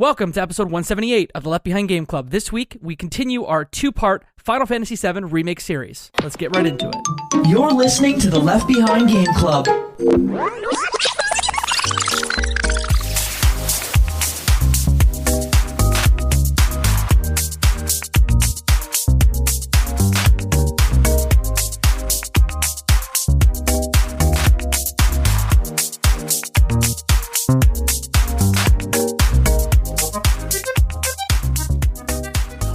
Welcome to episode 178 of the Left Behind Game Club. This week, we continue our two-part Final Fantasy VII Remake series. Let's get right into it. You're listening to the Left Behind Game Club.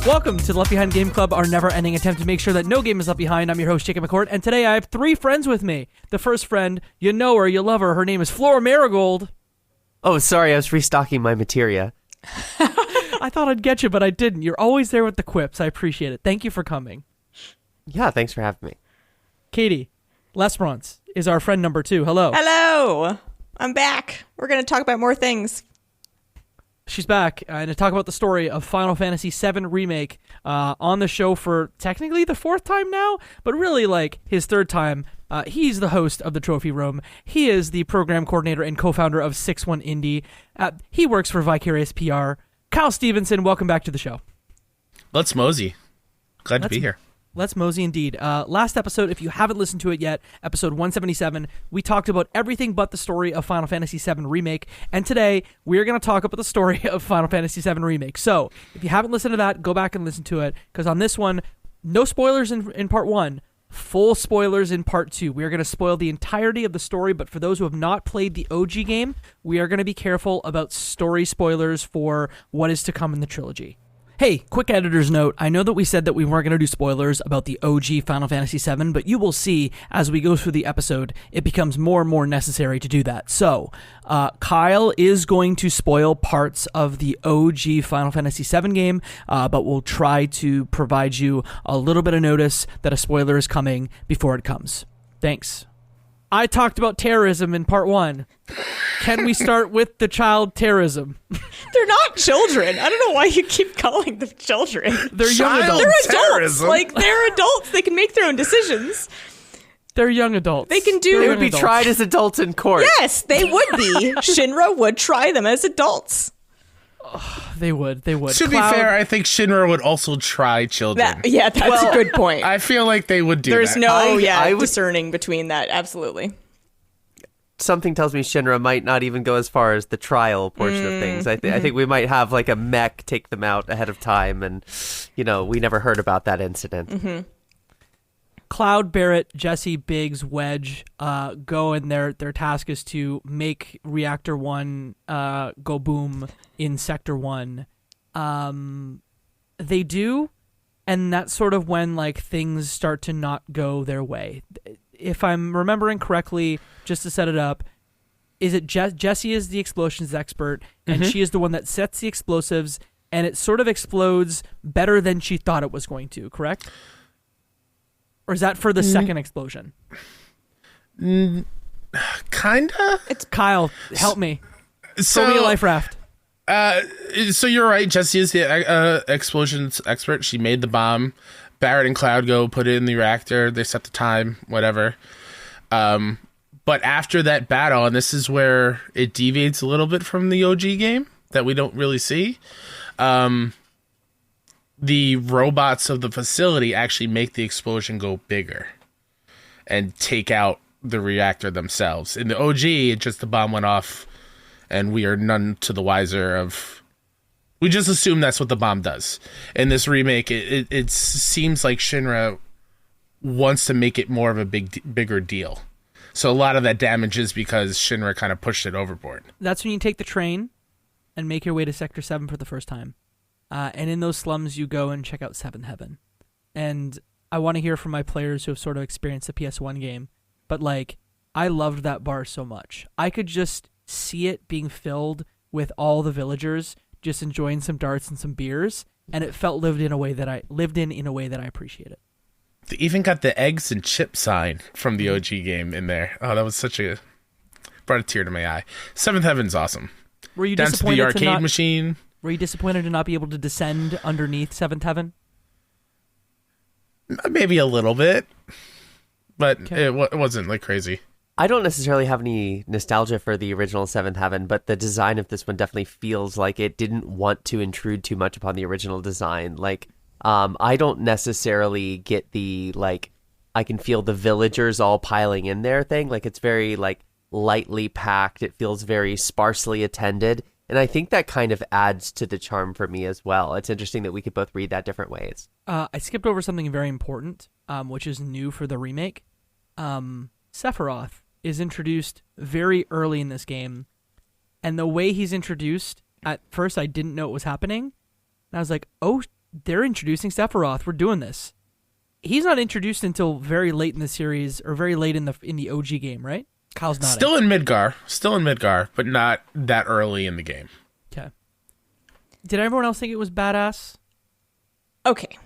Welcome to the Left Behind Game Club, our never-ending attempt to make sure that no game is left behind. I'm your host, Jacob McCourt, and today I have three friends with me. The first friend, you know her, you love her. Her name is Flora Marigold. Oh, sorry, I was restocking my materia. I thought I'd get you, but I didn't. You're always there with the quips. I appreciate it. Thank you for coming. Yeah, thanks for having me. Katie Lesperance is our friend number 2. Hello. Hello. I'm back. We're going to talk about more things. She's back and to talk about the story of Final Fantasy VII Remake on the show for technically the 4th time now, but really like his 3rd time. He's the host of the Trophy Room. He is the program coordinator and co-founder of 6-1 Indie. He works for Vicarious PR. Kyle Stephenson, welcome back to the show. Let's mosey. Glad to be here. Let's mosey indeed. Last episode, if you haven't listened to it yet, episode 177, we talked about everything but the story of Final Fantasy VII Remake, and today we're going to talk about the story of Final Fantasy VII Remake. So, if you haven't listened to that, go back and listen to it, because on this one, no spoilers in part 1, full spoilers in part 2. We are going to spoil the entirety of the story, but for those who have not played the OG game, we are going to be careful about story spoilers for what is to come in the trilogy. Hey, quick editor's note. I know that we said that we weren't going to do spoilers about the OG Final Fantasy VII, but you will see as we go through the episode, it becomes more and more necessary to do that. So, Kyle is going to spoil parts of the OG Final Fantasy VII game, but we'll try to provide you a little bit of notice that a spoiler is coming before it comes. Thanks. I talked about terrorism in part 1. Can we start with the child terrorism? They're not children. I don't know why you keep calling them children. They're young adults. They're adults. Like, they're adults. They can make their own decisions. They're young adults. They can do... They would be tried as adults in court. Yes, they would be. Shinra would try them as adults. They would. To be fair, I think Shinra would also try children. That's a good point. I feel like they would do There's that. I would discerning between that. Absolutely. Something tells me Shinra might not even go as far as the trial portion of things. I think we might have like a mech take them out ahead of time, and we never heard about that incident. Mm-hmm. Cloud, Barrett, Jesse, Biggs, Wedge go, and their task is to make Reactor 1 go boom in Sector 1. They do, and that's sort of when like things start to not go their way. If I'm remembering correctly, just to set it up, is it Jessie is the explosions expert, and she is the one that sets the explosives, and it sort of explodes better than she thought it was going to, correct? Or is that for the second explosion? Kinda? It's Kyle, help me. So, throw me a life raft. So you're right, Jessie is the explosions expert. She made the bomb. Barrett and Cloud go put it in the reactor. They set the time, whatever. But after that battle, and this is where it deviates a little bit from the OG game that we don't really see, the robots of the facility actually make the explosion go bigger and take out the reactor themselves. In the OG, it just the bomb went off, and we are none to the wiser of... We just assume that's what the bomb does. In this remake, it seems like Shinra wants to make it more of a bigger deal. So a lot of that damage is because Shinra kind of pushed it overboard. That's when you take the train and make your way to Sector 7 for the first time. And in those slums, you go and check out 7th Heaven. And I want to hear from my players who have sort of experienced the PS1 game. But, like, I loved that bar so much. I could just see it being filled with all the villagers just enjoying some darts and some beers. And it felt lived in a way that I appreciate it. They even got the eggs and chip sign from the OG game in there. Oh, that was brought a tear to my eye. 7th Heaven's awesome. Were you down to the arcade machine? Were you disappointed to not be able to descend underneath 7th Heaven? Maybe a little bit, but Okay. it wasn't like crazy. I don't necessarily have any nostalgia for the original Seventh Heaven, but the design of this one definitely feels like it didn't want to intrude too much upon the original design. Like, I don't necessarily get the, like, I can feel the villagers all piling in there thing. Like, it's very, like, lightly packed. It feels very sparsely attended. And I think that kind of adds to the charm for me as well. It's interesting that we could both read that different ways. I skipped over something very important, which is new for the remake. Sephiroth is introduced very early in this game, and the way he's introduced, at first I didn't know it was happening, and I was like, oh, they're introducing Sephiroth, we're doing this. He's not introduced until very late in the series, or very late in the OG game, right? Kyle's not Still in Midgar, but not that early in the game. Okay. Did everyone else think it was badass? Okay.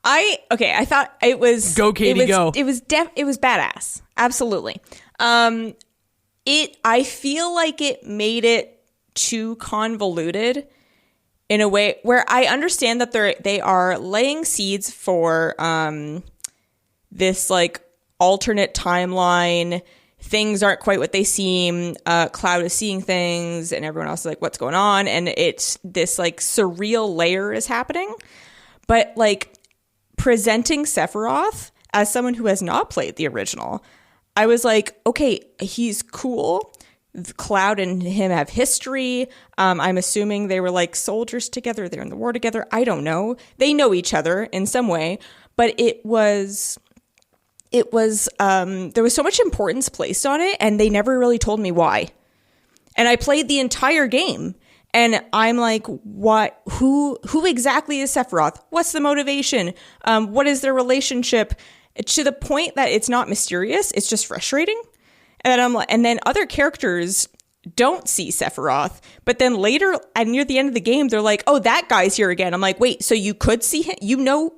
I thought it was Go, Katie, go. It was badass. Absolutely. I feel like it made it too convoluted in a way where I understand that they are laying seeds for this like alternate timeline. Things aren't quite what they seem. Cloud is seeing things and everyone else is like, what's going on? And it's this like surreal layer is happening. But like presenting Sephiroth as someone who has not played the original, I was like, okay, he's cool. Cloud and him have history. I'm assuming they were like soldiers together. They're in the war together. I don't know. They know each other in some way, but there was so much importance placed on it, and they never really told me why. And I played the entire game, and I'm like, what? Who exactly is Sephiroth? What's the motivation? What is their relationship? To the point that it's not mysterious, it's just frustrating. And then other characters don't see Sephiroth, but then later, and near the end of the game, they're like, "Oh, that guy's here again." I'm like, "Wait, so you could see him? You know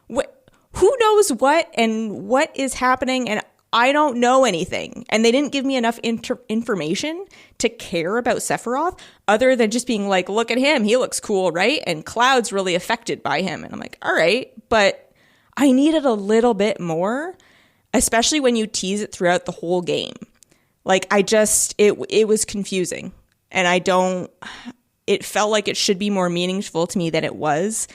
what? Who knows what and what is happening?" And I don't know anything. And they didn't give me enough information to care about Sephiroth, other than just being like, "Look at him, he looks cool, right?" And Cloud's really affected by him, and I'm like, "All right," but I needed a little bit more, especially when you tease it throughout the whole game. Like, it was confusing, and it felt like it should be more meaningful to me than it was.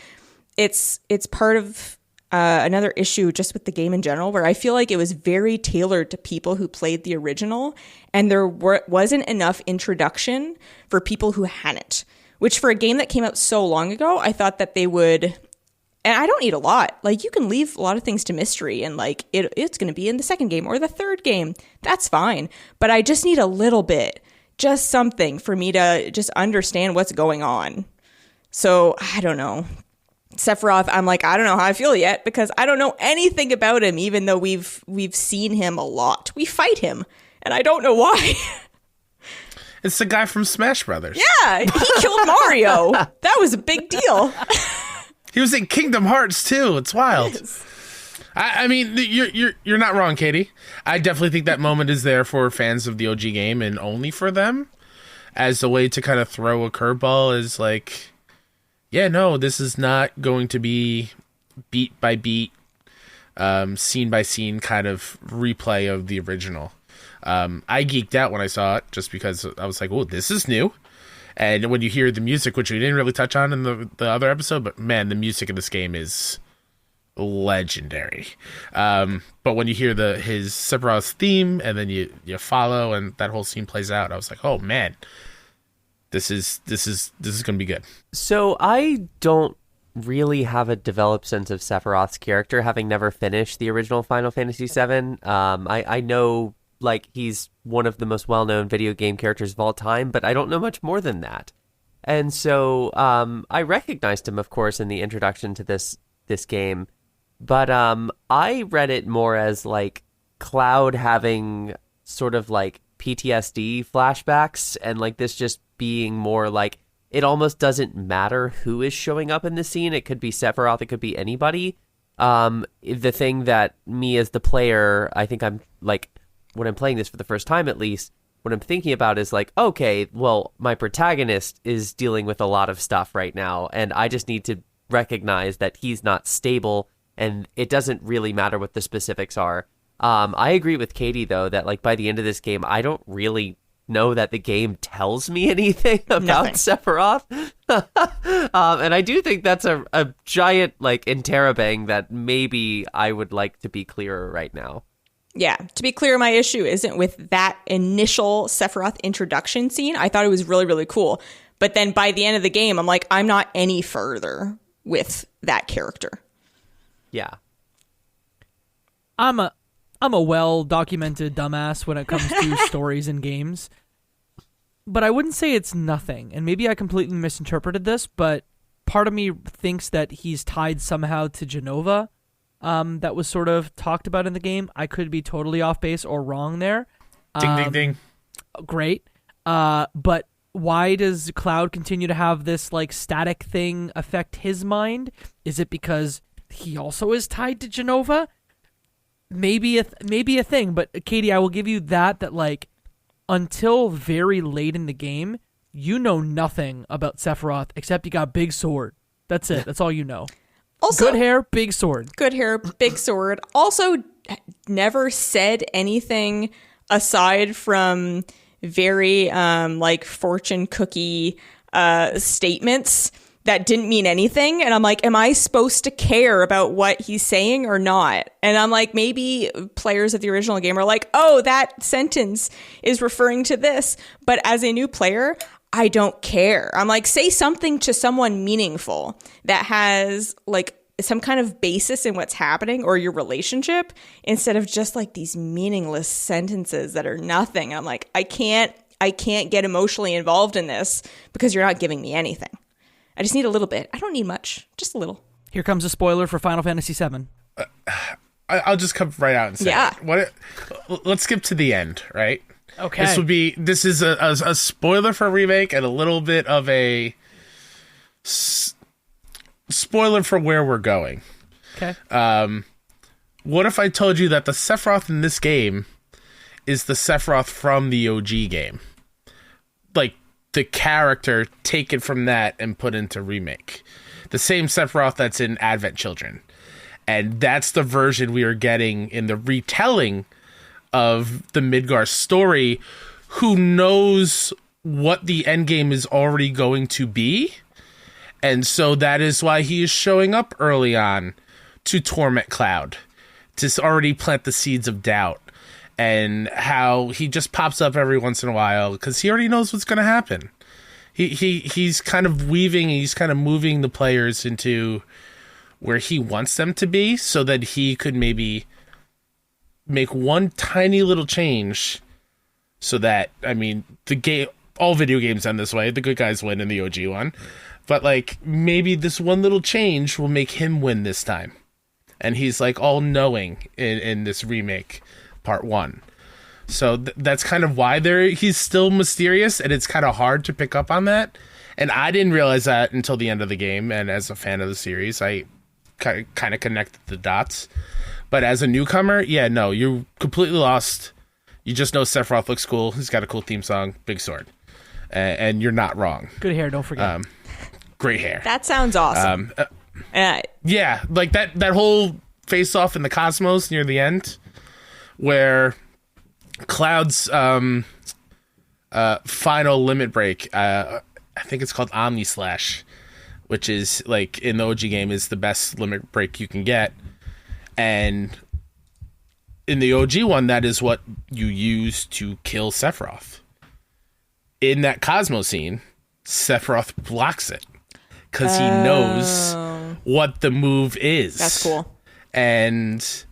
It's part of another issue just with the game in general, where I feel like it was very tailored to people who played the original, and there wasn't enough introduction for people who hadn't, which for a game that came out so long ago, I thought that they would. And I don't need a lot. Like, you can leave a lot of things to mystery, and like it's going to be in the second game or the third game. That's fine. But I just need a little bit, just something for me to just understand what's going on. So I don't know. Sephiroth, I'm like, I don't know how I feel yet, because I don't know anything about him, even though we've seen him a lot. We fight him, and I don't know why. It's the guy from Smash Brothers. Yeah, he killed Mario. That was a big deal. He was in Kingdom Hearts too. It's wild. Yes. I mean, you're not wrong, Katie. I definitely think that moment is there for fans of the OG game, and only for them, as a way to kind of throw a curveball. Is like, yeah, no, this is not going to be beat by beat, scene by scene kind of replay of the original. I geeked out when I saw it, just because I was like, oh, this is new. And when you hear the music, which we didn't really touch on in the other episode, but man, the music in this game is legendary. But when you hear his Sephiroth's theme, and then you follow, and that whole scene plays out, I was like, oh man, this is gonna be good. So I don't really have a developed sense of Sephiroth's character, having never finished the original Final Fantasy VII. I know, like, he's one of the most well-known video game characters of all time, but I don't know much more than that. And so I recognized him, of course, in the introduction to this game, but I read it more as like Cloud having sort of like PTSD flashbacks, and like this just being more like, it almost doesn't matter who is showing up in the scene. It could be Sephiroth, it could be anybody. The thing that me as the player, I think I'm like, when I'm playing this for the first time at least, what I'm thinking about is like, okay, well, my protagonist is dealing with a lot of stuff right now, and I just need to recognize that he's not stable, and it doesn't really matter what the specifics are. I agree with Katie, though, that like by the end of this game, I don't really know that the game tells me anything about Nothing. Sephiroth. And I do think that's a giant like interrobang that maybe I would like to be clearer right now. Yeah, to be clear, my issue isn't with that initial Sephiroth introduction scene. I thought it was really, really cool. But then by the end of the game, I'm like, I'm not any further with that character. Yeah. I'm a well-documented dumbass when it comes to stories and games. But I wouldn't say it's nothing. And maybe I completely misinterpreted this, but part of me thinks that he's tied somehow to Jenova. That was sort of talked about in the game. I could be totally off base or wrong there. Ding, ding, ding. Great. But why does Cloud continue to have this like static thing affect his mind? Is it because he also is tied to Jenova? Maybe a thing. But Katie, I will give you that like until very late in the game, you know nothing about Sephiroth except he got big sword. That's it. That's all you know. Also, Good hair, big sword. Good hair, big sword. Also, never said anything aside from very like fortune cookie statements that didn't mean anything. And I'm like, am I supposed to care about what he's saying or not? And I'm like, maybe players of the original game are like, oh, that sentence is referring to this. But as a new player, I don't care. I'm like, say something to someone meaningful that has like some kind of basis in what's happening or your relationship instead of just like these meaningless sentences that are nothing. I'm like, I can't get emotionally involved in this because you're not giving me anything. I just need a little bit. I don't need much, just a little. Here comes a spoiler for Final Fantasy VII. I'll just come right out and say, Yeah. Let's skip to the end, right? Okay. This is a spoiler for Remake and a little bit of a spoiler for where we're going. Okay. What if I told you that the Sephiroth in this game is the Sephiroth from the OG game? Like, the character taken from that and put into Remake. The same Sephiroth that's in Advent Children. And that's the version we are getting in the retelling of the Midgar story. Who knows what the endgame is already going to be? And so that is why he is showing up early on to torment Cloud, to already plant the seeds of doubt, and how he just pops up every once in a while because he already knows what's going to happen. He's kind of he's kind of moving the players into where he wants them to be so that he could maybe make one tiny little change so that, I mean, the game, all video games end this way. The good guys win in the OG one. But, like, maybe this one little change will make him win this time. And he's, like, all-knowing in this remake, part 1. So that's kind of why he's still mysterious, and it's kind of hard to pick up on that. And I didn't realize that until the end of the game, and as a fan of the series, I kind of connected the dots. But as a newcomer, yeah, no, you're completely lost. You just know Sephiroth looks cool. He's got a cool theme song, big sword. And you're not wrong. Good hair, don't forget. Great hair. That sounds awesome. Yeah, like that whole face-off in the cosmos near the end, where Cloud's final limit break, I think it's called Omni Slash, which is, like, in the OG game, is the best limit break you can get. And in the OG one, that is what you use to kill Sephiroth. In that Cosmo scene, Sephiroth blocks it because he knows what the move is. That's cool. And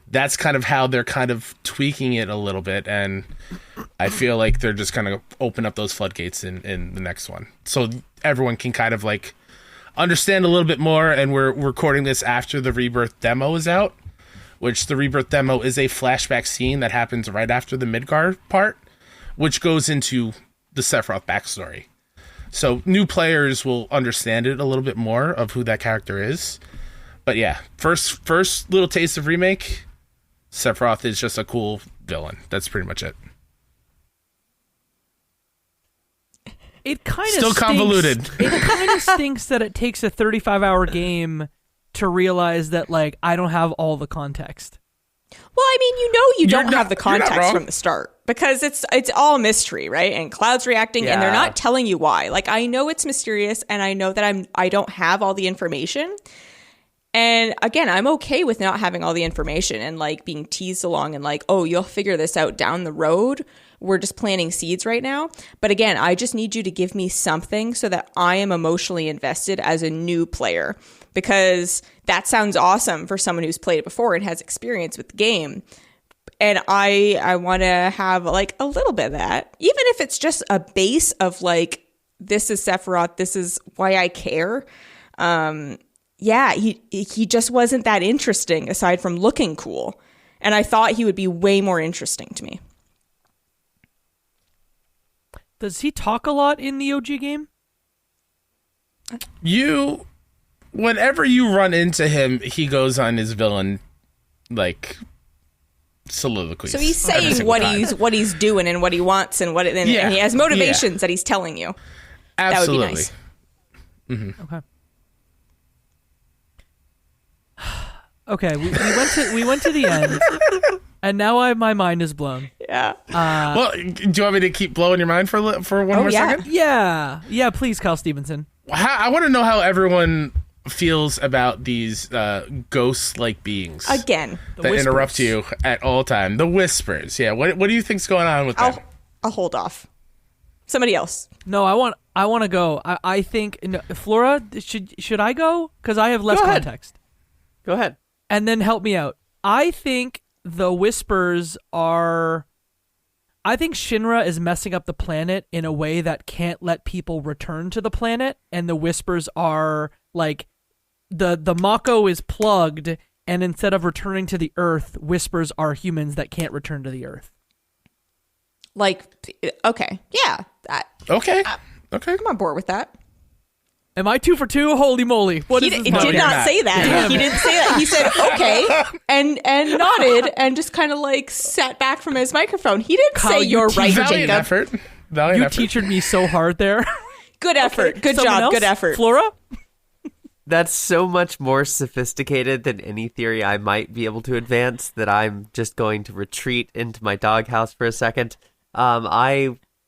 that's kind of how they're kind of tweaking it a little bit. And I feel like they're just going to open up those floodgates in the next one. So everyone can kind of, like, understand a little bit more. And we're recording this after the Rebirth demo is out, which the Rebirth demo is a flashback scene that happens right after the Midgar part, which goes into the Sephiroth backstory. So new players will understand it a little bit more of who that character is. But yeah, first little taste of Remake, Sephiroth is just a cool villain. That's pretty much it. It kind of still convoluted. It kind of stinks that it takes a 35-hour game to realize that, like, I don't have all the context. Well, I mean, you don't You're have the not- you're not context wrong. from the start because it's all mystery, right? And Cloud's reacting, and they're Yeah. not telling you why. Like, I know it's mysterious, and I know that I don't have all the information. And again, I'm okay with not having all the information and like being teased along and like, oh, you'll figure this out down the road. We're just planting seeds right now. But again, I just need you to give me something so that I am emotionally invested as a new player, because that sounds awesome for someone who's played it before and has experience with the game. And I want to have like a little bit of that, even if it's just a base of like, this is Sephiroth, this is why I care. Yeah, he just wasn't that interesting aside from looking cool. And I thought he would be way more interesting to me. Does he talk a lot in the OG game? Whenever you run into him, he goes on his villain, like, soliloquies. So he's every saying single time. what he's doing and what he wants and and he has motivations that he's telling you. Absolutely. That would be nice. Okay. Okay, we went to the end, and now my mind is blown. Yeah. Well, do you want me to keep blowing your mind for one more yeah. second? Yeah, please, Kyle Stephenson. I want to know how everyone feels about these ghost-like beings Again, that interrupt you at all time. The whispers. Yeah. What do you think's going on with them? I'll hold off. Somebody else. No, I want to go. I think Flora, should I go? Because I have less Go ahead. context. Go ahead. And then help me out. I think the whispers are. I think Shinra is messing up the planet in a way that can't let people return to the planet, and the whispers are like the Mako is plugged, and instead of returning to the Earth, whispers are humans that can't return to the Earth. Like, okay, yeah, Okay. Okay. I'm on board with that. Am I 2 for 2? Holy moly! What He is this? did number? not say that. He didn't say that. He said okay and nodded and just kind of like sat back from his microphone. He didn't Kyle, say you you're right, Valiant Jacob. effort. Valiant You effort. teachered me so hard there. Good effort. Good Someone job. else? Good effort. Flora? That's so much more sophisticated than any theory I might be able to advance that I'm just going to retreat into my doghouse for a second.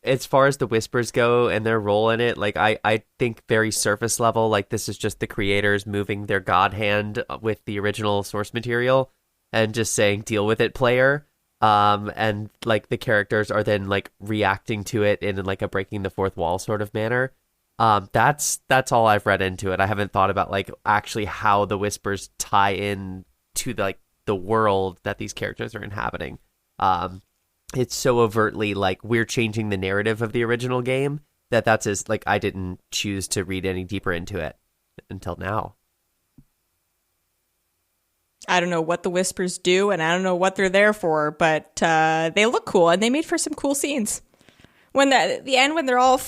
As far as the whispers go and their role in it, like I think very surface level, like this is just the creators moving their god hand with the original source material and just saying, deal with it, player. And like the characters are then like reacting to it in like a breaking the fourth wall sort of manner. That's all I've read into it. I haven't thought about like actually how the whispers tie in to the world that these characters are inhabiting. It's so overtly like we're changing the narrative of the original game that's as like I didn't choose to read any deeper into it until now. I don't know what the whispers do, and I don't know what they're there for, but they look cool, and they made for some cool scenes. When the end, when they're all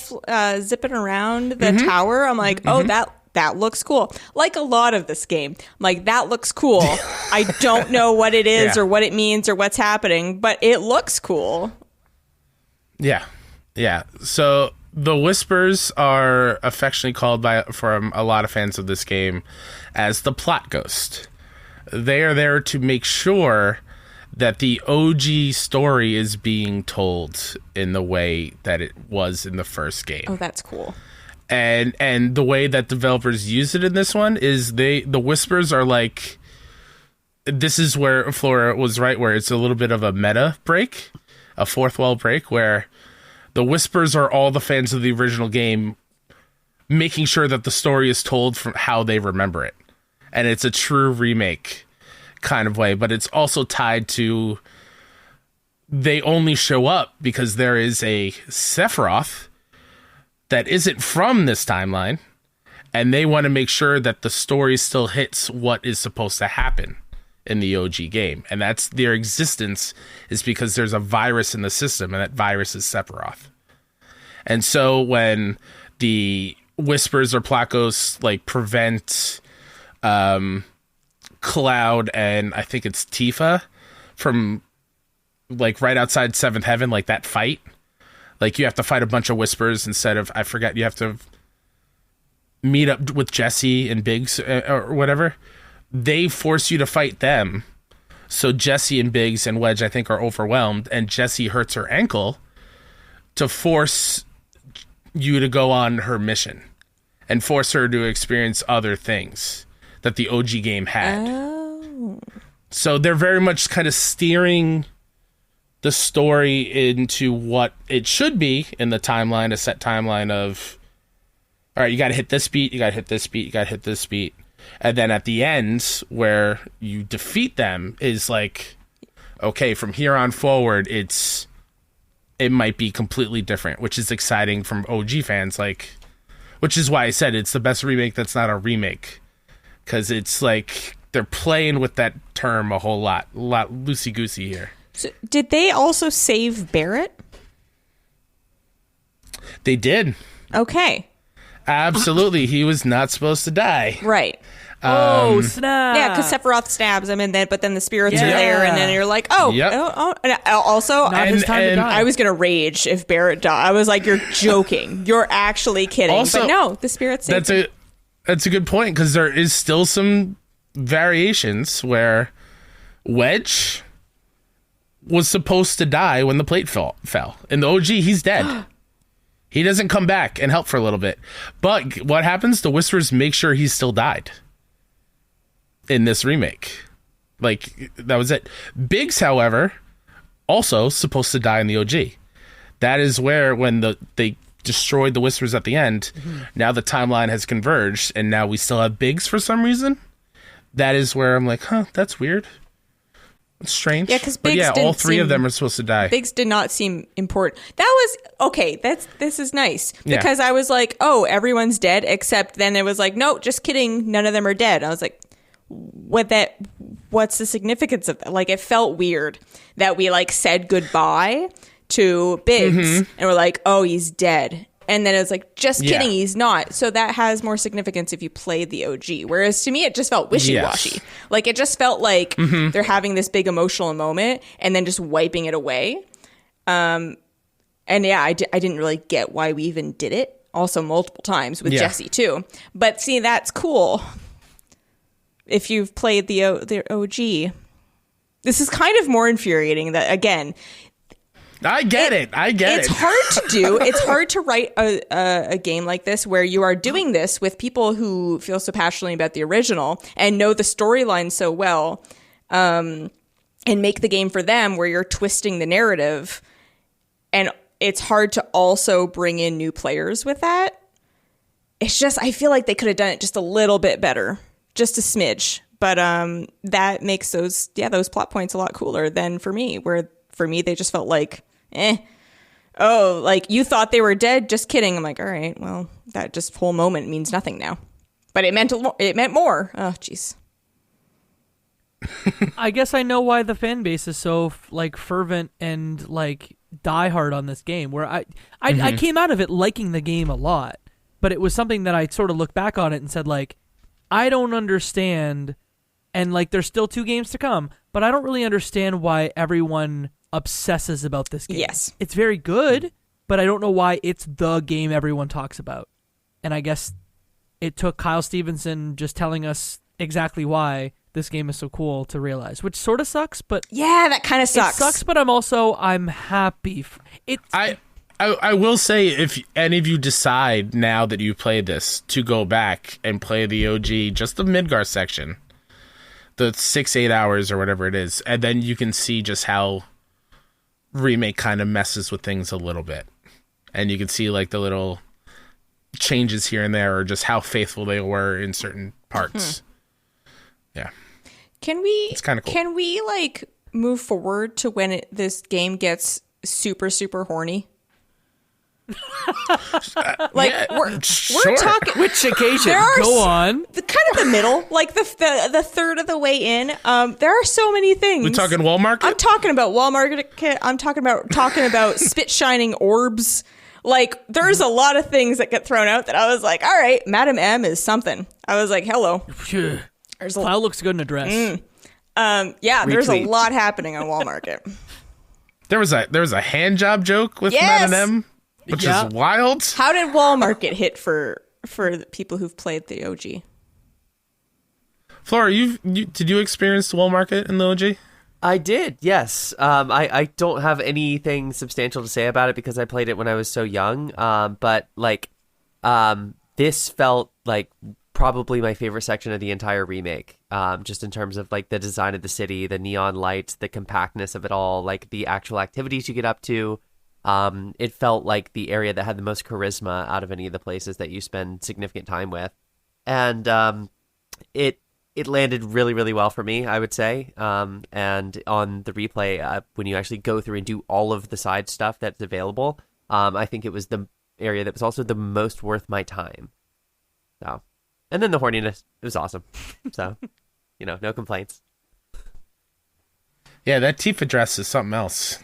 zipping around the tower, I'm like, oh, that looks cool. Like a lot of this game, I'm like, that looks cool. I don't know what it is or what it means or what's happening, but it looks cool. Yeah. Yeah. So the whispers are affectionately called from a lot of fans of this game as the plot ghost. They are there to make sure that the OG story is being told in the way that it was in the first game. Oh, that's cool. And the way that developers use it in this one is the whispers are like, this is where Flora was right, where it's a little bit of a meta break, a fourth wall break, where the whispers are all the fans of the original game making sure that the story is told from how they remember it. And it's a true remake kind of way, but it's also tied to they only show up because there is a Sephiroth that isn't from this timeline, and they want to make sure that the story still hits what is supposed to happen in the OG game. And that's their existence is because there's a virus in the system, and that virus is Sephiroth. And so when the whispers or placos like prevent Cloud and I think it's Tifa from like right outside Seventh Heaven, like that fight, like you have to fight a bunch of whispers instead of, I forget, you have to meet up with Jesse and Biggs or whatever. They force you to fight them So Jessie and Biggs and Wedge, I think, are overwhelmed, and Jessie hurts her ankle to force you to go on her mission and force her to experience other things that the OG game had. Oh. So they're very much kind of steering the story into what it should be in the timeline, a set timeline of, all right, you got to hit this beat, you got to hit this beat, you got to hit this beat. And then at the end, where you defeat them, is like, okay, from here on forward, it might be completely different, which is exciting from OG fans. Like, which is why I said it's the best remake that's not a remake, because it's like they're playing with that term a lot loosey goosey here. So did they also save Barrett? They did. Okay. Absolutely, he was not supposed to die. Right. Oh, snap. Yeah, because Sephiroth stabs him, but then the spirits are Yeah. there, and then you're like, oh. Yep. oh. And also, Not his time to die. I was going to rage if Barrett died. I was like, you're joking. You're actually kidding. Also, but no, the spirits saved him. That's a good point, because there is still some variations where Wedge was supposed to die when the plate fell. In the OG, he's dead. He doesn't come back and help for a little bit. But what happens? The Whisperers make sure he still died in this remake. Like, that was it. Biggs, however, also supposed to die in the OG. That is where, when they destroyed the Whisperers at the end, now the timeline has converged, and now we still have Biggs for some reason. That is where I'm like, huh, that's weird. It's strange. Yeah, because But Biggs all three of them are supposed to die. Biggs did not seem important. That was okay. This is nice, Yeah. because I was like, oh, everyone's dead, except then it was like, no, just kidding, none of them are dead. I was like, what's the significance of that? Like, it felt weird that we like said goodbye to Biggs and we're like, oh, he's dead. And then it was like, just kidding, he's not. So that has more significance if you played the OG. Whereas to me, it just felt wishy-washy. Yes. Like, it just felt like they're having this big emotional moment and then just wiping it away. And yeah, I didn't really get why we even did it. Also multiple times with Jessie too. But see, that's cool. If you've played the OG. This is kind of more infuriating that, again, I get it. It's hard to do. It's hard to write a game like this where you are doing this with people who feel so passionately about the original and know the storyline so well, and make the game for them where you're twisting the narrative. And it's hard to also bring in new players with that. It's just, I feel like they could have done it just a little bit better, just a smidge. But that makes those plot points a lot cooler than for me, where for me they just felt like, oh, like you thought they were dead, just kidding. I'm like, all right, well, that just whole moment means nothing now, but it meant more. Oh, jeez. I guess I know why the fan base is so like fervent and like diehard on this game, where I came out of it liking the game a lot, but it was something that I sort of looked back on it and said, like, I don't understand, and like there's still 2 games to come, but I don't really understand why everyone obsesses about this game. Yes. It's very good, but I don't know why it's the game everyone talks about. And I guess it took Kyle Stephenson just telling us exactly why this game is so cool to realize, which sort of sucks, but Yeah, that kind of sucks. it sucks, but I'm happy. I will say, if any of you decide now that you've played this to go back and play the OG, just the Midgar section, the 6-8 hours or whatever it is, and then you can see just how Remake kind of messes with things a little bit, and you can see like the little changes here and there, or just how faithful they were in certain parts. Yeah, Can we? It's kinda cool. Can we like move forward to when this game gets super super horny? Like we're sure. talking. Which occasion? There are Go on. The kind of the middle, like the third of the way in. There are so many things. We talking Walmart? I'm talking about Walmart. I'm talking about spit shining orbs. Like, there's a lot of things that get thrown out that I was like, all right, Madam M is something. I was like, hello. There's Kyle looks good in a dress. yeah, there's a Retweet. lot happening on Walmart. There was a hand job joke with Yes! Matt and M, which Yeah. is wild. How did Walmart get hit for the people who've played the OG? Flora, did you experience the Walmart in the OG? I did, yes. I don't have anything substantial to say about it because I played it when I was so young. But like, this felt like probably my favorite section of the entire remake. Just in terms of like the design of the city, the neon lights, the compactness of it all, like the actual activities you get up to. It felt like the area that had the most charisma out of any of the places that you spend significant time with. And it landed really, really well for me, I would say. And on the replay, when you actually go through and do all of the side stuff that's available, I think it was the area that was also the most worth my time. So, and then the horniness, it was awesome. So, no complaints. Yeah, that Tifa dress is something else.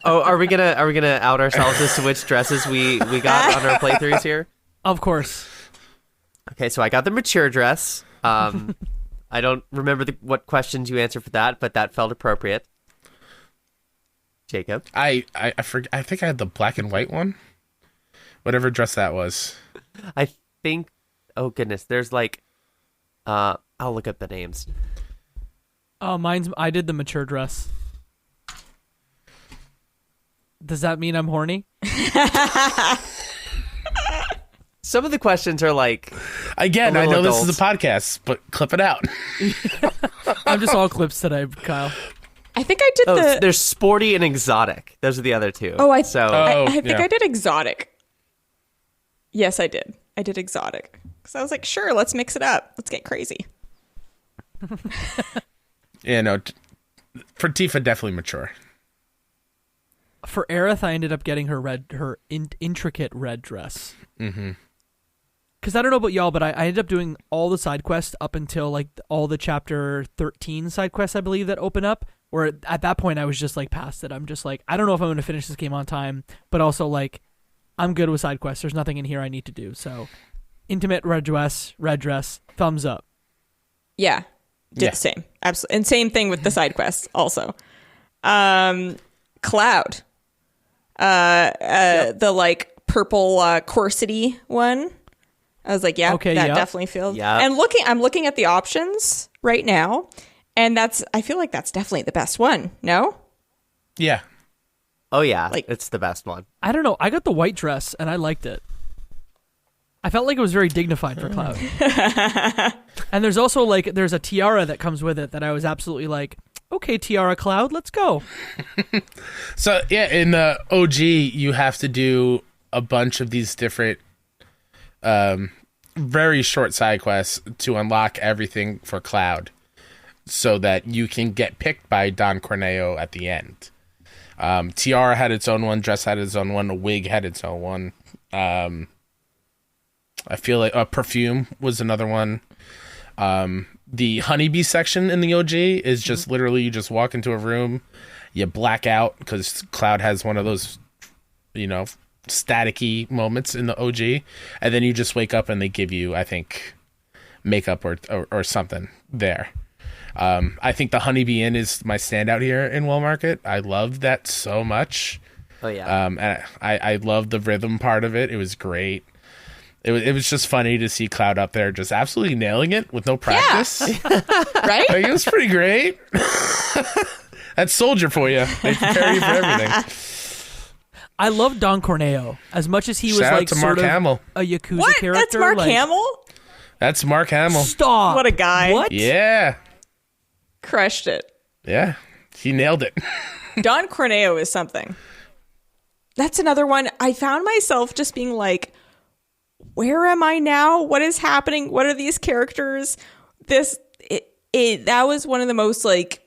Oh, are we gonna out ourselves as to which dresses we got on our playthroughs here? Of course. Okay, so I got the mature dress. I don't remember what questions you answered for that, but that felt appropriate. Jacob, I think I had the black and white one. Whatever dress that was. I think. Oh goodness, there's like. I'll look up the names. Oh, I did the mature dress. Does that mean I'm horny? Some of the questions are like... Again, I know this is a podcast, but clip it out. I'm just all clips today, Kyle. I think I did There's sporty and exotic. Those are the other two. I think yeah. I did exotic. Yes, I did. I did exotic. Because I was like, sure, let's mix it up. Let's get crazy. Yeah, no. For Tifa, definitely mature. For Aerith, I ended up getting her intricate red dress. Mm-hmm. Because I don't know about y'all, but I ended up doing all the side quests up until like all the chapter 13 side quests, I believe, that open up. Where at that point, I was just like past it. I'm just like, I don't know if I'm going to finish this game on time, but also like, I'm good with side quests. There's nothing in here I need to do. So, intimate red dress, thumbs up. Yeah, did the same. Absolutely, and same thing with the side quests also. Cloud, the like purple corsety one. I was like, yeah, okay, that yep. definitely feels. Yeah. And I'm looking at the options right now, and I feel like that's definitely the best one. No? Yeah. Oh, yeah. Like- It's the best one. I don't know. I got the white dress, and I liked it. I felt like it was very dignified for Cloud. And there's also there's a tiara that comes with it that I was absolutely like, okay, tiara Cloud, let's go. So, yeah, in the OG, you have to do a bunch of these different very short side quests to unlock everything for Cloud so that you can get picked by Don Corneo at the end. Tiara had its own one, dress had its own one, a wig had its own one. I feel like a perfume was another one. The honeybee section in the OG is just literally you just walk into a room, you black out because Cloud has one of those, staticky moments in the OG, and then you just wake up and they give you, I think, makeup or something there. I think the Honeybee Inn is my standout here in Well Market. I love that so much. Oh, yeah. And I love the rhythm part of it. It was great. It was just funny to see Cloud up there just absolutely nailing it with no practice. Yeah. Right? Like, it was pretty great. That's Soldier for you. They prepare you for everything. I love Don Corneo as much as he was Shout out like to sort Mark of Hamill. a Yakuza What? character. That's Mark Hamill? That's Mark Hamill. Stop. What a guy. What? Yeah. Crushed it. Yeah. He nailed it. Don Corneo is something. That's another one. I found myself just being like, where am I now? What is happening? What are these characters? That was one of the most like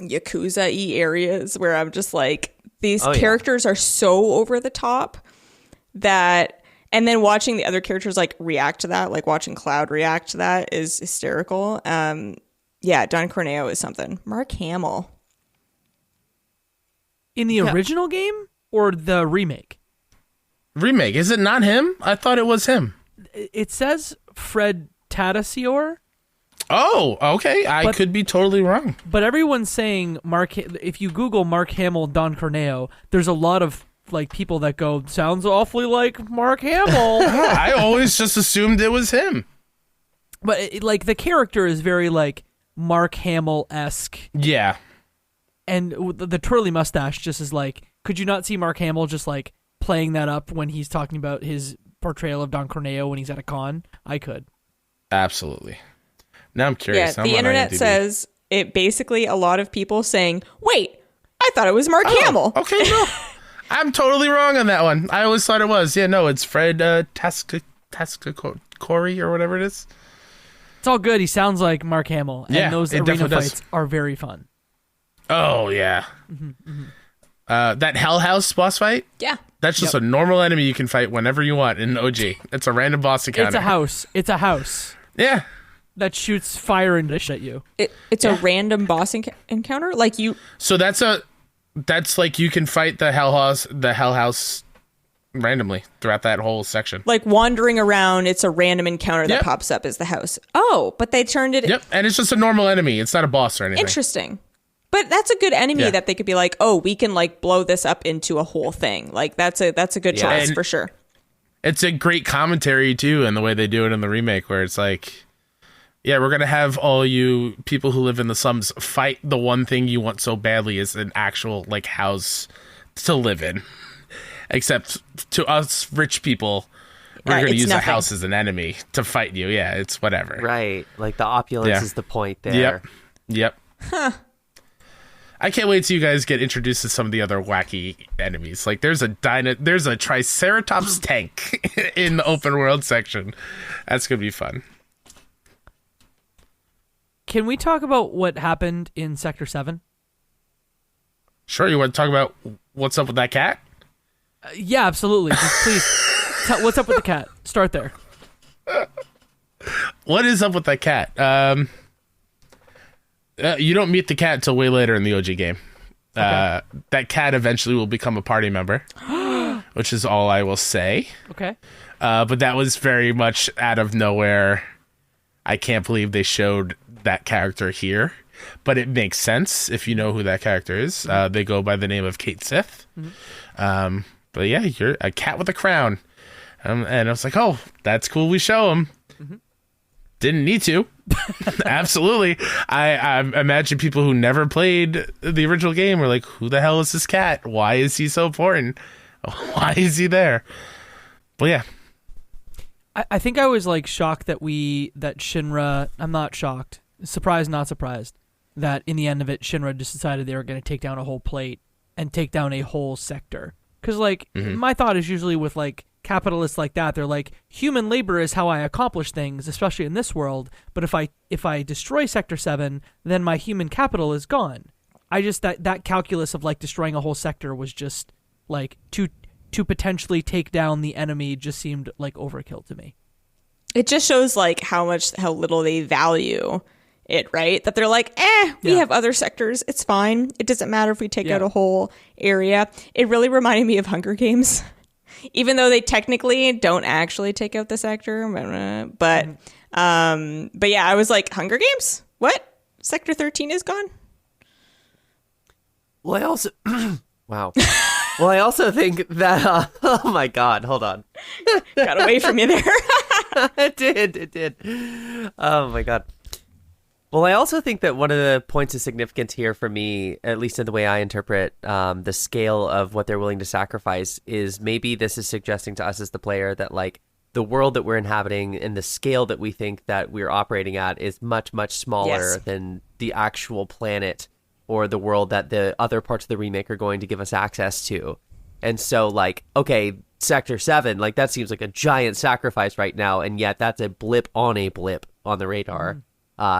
Yakuza-y areas where I'm just like, these characters are so over the top that, and then watching the other characters like react to that, like watching Cloud react to that is hysterical. Yeah, Don Corneo is something. Mark Hamill. In the original game or the remake? Remake. Is it not him? I thought it was him. It says Fred Tatasciore. Oh, okay. I could be totally wrong. But everyone's saying if you Google Mark Hamill, Don Corneo, there's a lot of like people that go, sounds awfully like Mark Hamill. I always just assumed it was him. But like the character is very like Mark Hamill-esque. Yeah. And the twirly mustache just is like, could you not see Mark Hamill just like playing that up when he's talking about his portrayal of Don Corneo when he's at a con? I could. Absolutely. Now I'm curious. Yeah, the internet says it basically a lot of people saying, wait, I thought it was Mark Hamill. Okay, no. I'm totally wrong on that one. I always thought it was. Yeah, no, it's Fred Corey or whatever it is. It's all good. He sounds like Mark Hamill. And Yeah, those it arena definitely fights are very fun. Oh, yeah. That Hell House boss fight? Yeah. That's just a normal enemy you can fight whenever you want in OG. It's a random boss encounter. It's a house. Yeah. That shoots fire and dish at you. It's a random boss encounter? Like you... So that's like you can fight the Hell House randomly throughout that whole section. Like wandering around, it's a random encounter that pops up as the house. Oh, but they turned it... Yep, and it's just a normal enemy. It's not a boss or anything. Interesting. But that's a good enemy that they could be like, oh, we can like blow this up into a whole thing. Like that's a good choice and for sure. It's a great commentary too, and the way they do it in the remake, where it's like, yeah, we're gonna have all you people who live in the slums fight the one thing you want so badly is an actual like house to live in. Except to us rich people, we're gonna use a house as an enemy to fight you. Yeah, it's whatever. Right, like the opulence is the point there. Yep. Huh. I can't wait till you guys get introduced to some of the other wacky enemies. Like there's a Triceratops tank in the open world section. That's gonna be fun. Can we talk about what happened in Sector 7? Sure, you want to talk about what's up with that cat? Yeah, absolutely. Just please, what's up with the cat? Start there. What is up with that cat? You don't meet the cat until way later in the OG game. Okay. That cat eventually will become a party member, which is all I will say. Okay. But that was very much out of nowhere. I can't believe they showed that character here, but it makes sense if you know who that character is. They go by the name of Kate Sith. Mm-hmm. But yeah, you're a cat with a crown. And I was like, oh, that's cool. We show him. Mm-hmm. Didn't need to. Absolutely. I imagine people who never played the original game were like, who the hell is this cat? Why is he so important? Why is he there? But yeah. I think I was like shocked that Shinra, I'm not shocked, surprised, not surprised, that in the end of it, Shinra just decided they were going to take down a whole plate and take down a whole sector. Because like, my thought is usually with like capitalists like that, they're like, human labor is how I accomplish things, especially in this world. But if I destroy Sector 7, then my human capital is gone. I just, that calculus of like destroying a whole sector was just like to potentially take down the enemy just seemed like overkill to me. It just shows like how little they value it, right? That they're like, we have other sectors. It's fine. It doesn't matter if we take out a whole area. It really reminded me of Hunger Games, even though they technically don't actually take out the sector. But yeah, I was like, Hunger Games? What? Sector 13 is gone? Well, I also... Wow. Well, I also think that... oh my god, hold on. Got away from you there. It did. Oh my god. Well, I also think that one of the points of significance here for me, at least in the way I interpret the scale of what they're willing to sacrifice, is maybe this is suggesting to us as the player that like the world that we're inhabiting and the scale that we think that we're operating at is much, much smaller than the actual planet or the world that the other parts of the remake are going to give us access to. And so like, okay, Sector 7, like that seems like a giant sacrifice right now, and yet that's a blip on the radar.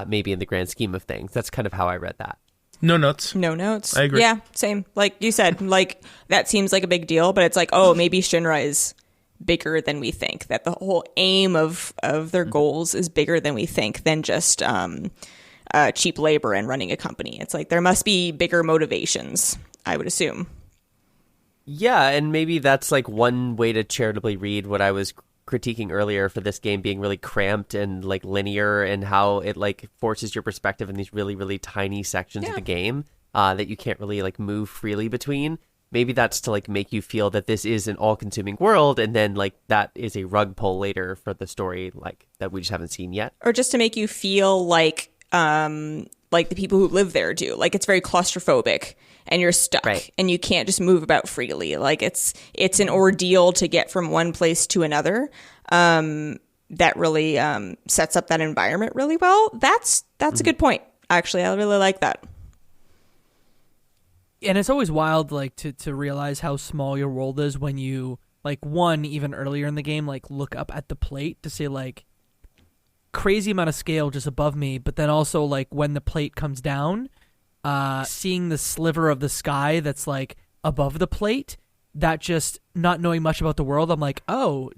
Maybe in the grand scheme of things. That's kind of how I read that. No notes. I agree. Yeah, same. Like you said, like that seems like a big deal, but it's like, oh, maybe Shinra is bigger than we think. That the whole aim of their goals is bigger than we think than just cheap labor and running a company. It's like there must be bigger motivations, I would assume. Yeah, and maybe that's like one way to charitably read what I was critiquing earlier for this game being really cramped and like linear, and how it like forces your perspective in these really, really tiny sections of the game that you can't really like move freely between. Maybe that's to like make you feel that this is an all-consuming world, and then like that is a rug pull later for the story like that we just haven't seen yet. Or just to make you feel like like the people who live there do. Like it's very claustrophobic and you're stuck and you can't just move about freely. Like it's an ordeal to get from one place to another. That really sets up that environment really well. That's a good point. Actually, I really like that. And it's always wild, like, to realize how small your world is when you, like, even earlier in the game, like, look up at the plate to say, like, crazy amount of scale just above me, but then also, like, when the plate comes down, seeing the sliver of the sky that's, like, above the plate, that just, not knowing much about the world, I'm like, oh,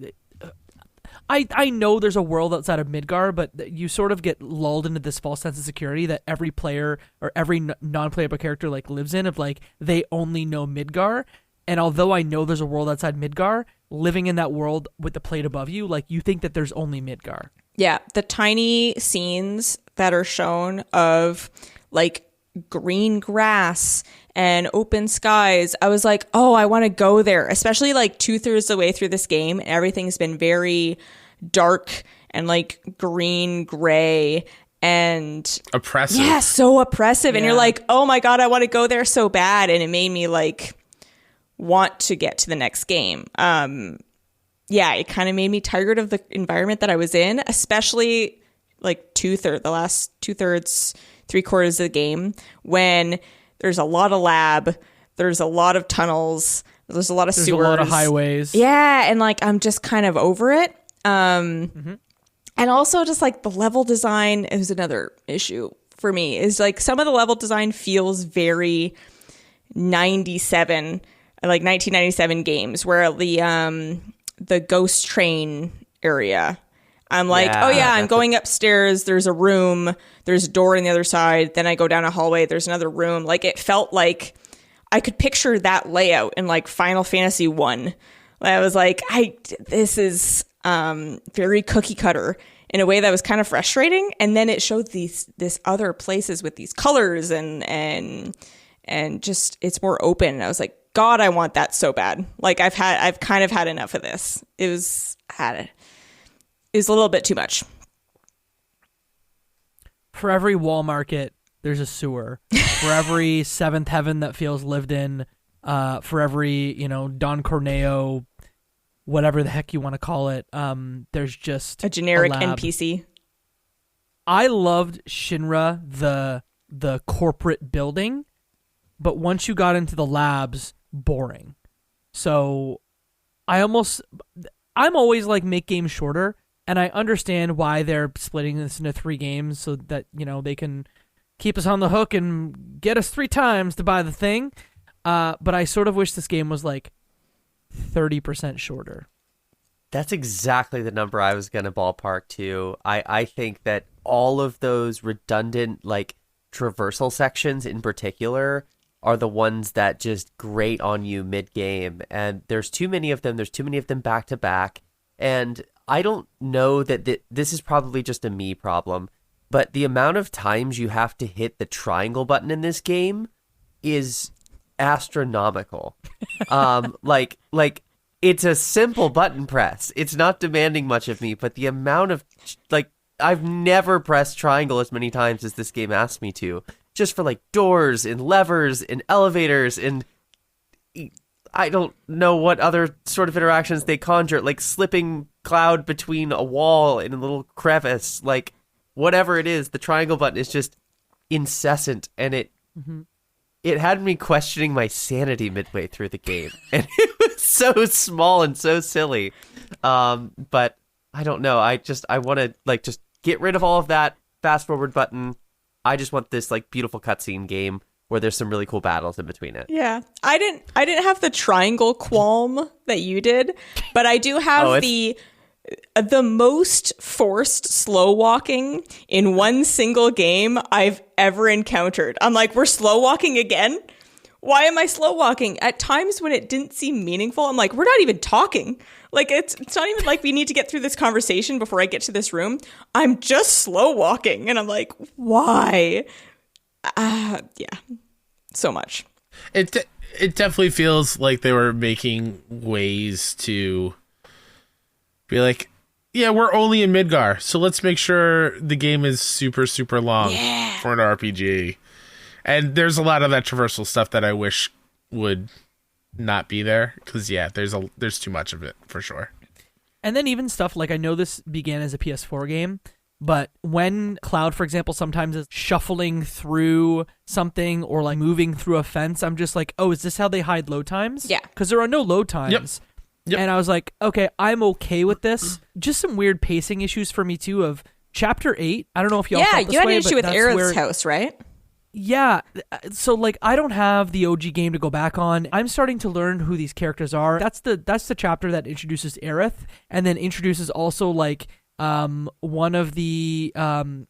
I know there's a world outside of Midgar, but you sort of get lulled into this false sense of security that every player or every non-playable character like lives in, of like they only know Midgar. And although I know there's a world outside Midgar, living in that world with the plate above you, like you think that there's only Midgar. Yeah, the tiny scenes that are shown of like green grass and open skies, I was like, oh, I want to go there, especially like 2/3 of the way through this game. And everything's been very dark and like green, gray, and oppressive. Yeah, so oppressive. And you're like, oh my God, I want to go there so bad. And it made me like want to get to the next game. Yeah, it kind of made me tired of the environment that I was in, especially like the last 2/3, 3/4 of the game, when there's a lot of lab, there's a lot of tunnels, there's a lot of sewers, a lot of highways. Yeah, and like I'm just kind of over it. And also just like the level design is another issue for me. Is like some of the level design feels very 1997 games, where the ghost train area, I'm like, I'm going upstairs, there's a room, there's a door on the other side, then I go down a hallway, there's another room. Like it felt like I could picture that layout in like Final Fantasy I. I was like, this is very cookie cutter in a way that was kind of frustrating. And then it showed this other places with these colors and just it's more open. And I was like, God, I want that so bad. Like I've kind of had enough of this. It was a little bit too much. For every wall market, there's a sewer. For every seventh heaven that feels lived in, for every, Don Corneo, whatever the heck you want to call it, there's just a generic a lab. NPC. I loved Shinra, the corporate building, but once you got into the labs, boring. So I'm always like, make games shorter, and I understand why they're splitting this into 3 games so that, they can keep us on the hook and get us 3 times to buy the thing. But I sort of wish this game was like 30% shorter. That's exactly the number I was going to ballpark to. I think that all of those redundant, like, traversal sections in particular are the ones that just grate on you mid-game. And there's too many of them. There's too many of them back to back. And I don't know that this is probably just a me problem, but the amount of times you have to hit the triangle button in this game is astronomical. Like it's a simple button press. It's not demanding much of me, but the amount of, like, I've never pressed triangle as many times as this game asked me to, just for like doors and levers and elevators, and I don't know what other sort of interactions they conjure, like slipping cloud between a wall and a little crevice, like whatever it is, the triangle button is just incessant, and it had me questioning my sanity midway through the game, and it was so small and so silly. But I don't know. I want to like just get rid of all of that fast forward button. I just want this like beautiful cutscene game where there's some really cool battles in between it. Yeah, I didn't have the triangle qualm that you did, but I do have the most forced slow walking in one single game I've ever encountered. I'm like, we're slow walking again? Why am I slow walking? At times when it didn't seem meaningful, I'm like, we're not even talking. Like, it's not even like we need to get through this conversation before I get to this room. I'm just slow walking. And I'm like, why? Yeah, so much. It definitely feels like they were making ways to be like, yeah, we're only in Midgar, so let's make sure the game is super, super long for an RPG. And there's a lot of that traversal stuff that I wish would not be there, because there's too much of it for sure. And then even stuff like, I know this began as a PS4 game, but when Cloud, for example, sometimes is shuffling through something or like moving through a fence, I'm just like, oh, is this how they hide load times? Yeah. Because there are no load times. Yep. And I was like, okay, I'm okay with this. Just some weird pacing issues for me too of Chapter 8. I don't know if y'all felt this you had way, an issue but with that's Aerith's where- house, right? Yeah, so like I don't have the OG game to go back on. I'm starting to learn who these characters are. That's the chapter that introduces Aerith, and then introduces also like one of the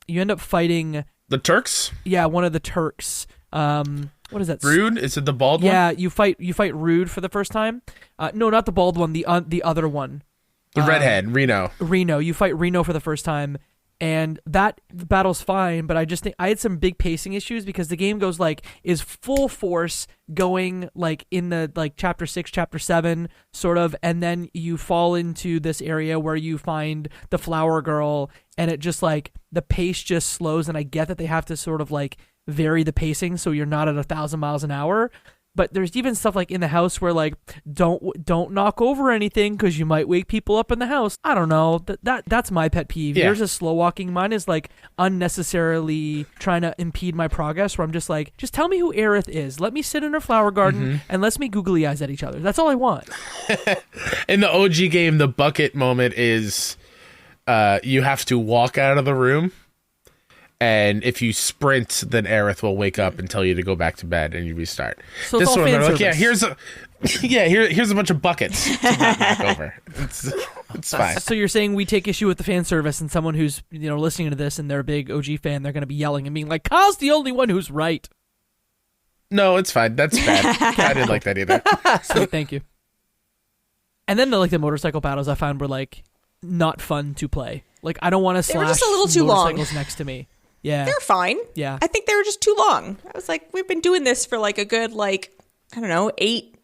you end up fighting The Turks? Yeah, one of the Turks. What is that? Rude? Is it the bald one? Yeah, you fight Rude for the first time. No, not the bald one. The other one. The redhead, Reno. Reno. You fight Reno for the first time. And that battle's fine, but I just think I had some big pacing issues because the game is full force going like in the like chapter 6, chapter 7 sort of, and then you fall into this area where you find the flower girl, and it just like the pace just slows. And I get that they have to sort of like vary the pacing so you're not at 1,000 miles an hour. But there's even stuff like in the house where like don't knock over anything because you might wake people up in the house. I don't know. That's my pet peeve. Yeah. Yours is slow walking. Mine is like unnecessarily trying to impede my progress. Where I'm just like, just tell me who Aerith is. Let me sit in her flower garden and let's make googly eyes at each other. That's all I want. In the OG game, the bucket moment is you have to walk out of the room. And if you sprint, then Aerith will wake up and tell you to go back to bed, and you restart. So it's all fan they're like, service. here's a bunch of buckets to knock over. It's fine. So you're saying we take issue with the fan service, and someone who's listening to this and they're a big OG fan, they're going to be yelling and being like, "Kyle's the only one who's right." No, it's fine. That's bad. I didn't like that either. So thank you. And then the motorcycle battles I found were like not fun to play. Like I don't want to slash were just a little too long. motorcycles next to me. Yeah. They're fine. Yeah. I think they were just too long. I was like, we've been doing this for like a good, 8-9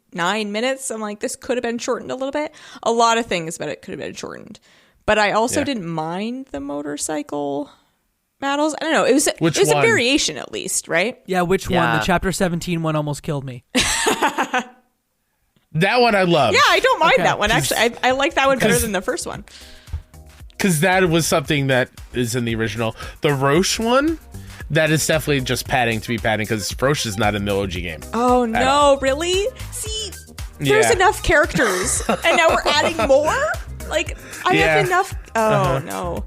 minutes. I'm like, this could have been shortened a little bit. A lot of things about it could have been shortened. But I also didn't mind the motorcycle battles. I don't know. It was a variation at least, right? Yeah, which one? Yeah. The chapter 17 one almost killed me. That one I love. Yeah, I don't mind Okay. that one. Actually, I like that one better than the first one. Because that was something that is in the original. The Roche one, that is definitely just padding to be padding, because Roche is not in the OG game. Oh, no, really? See, there's enough characters, and now we're adding more? Like, I have enough. Oh, no.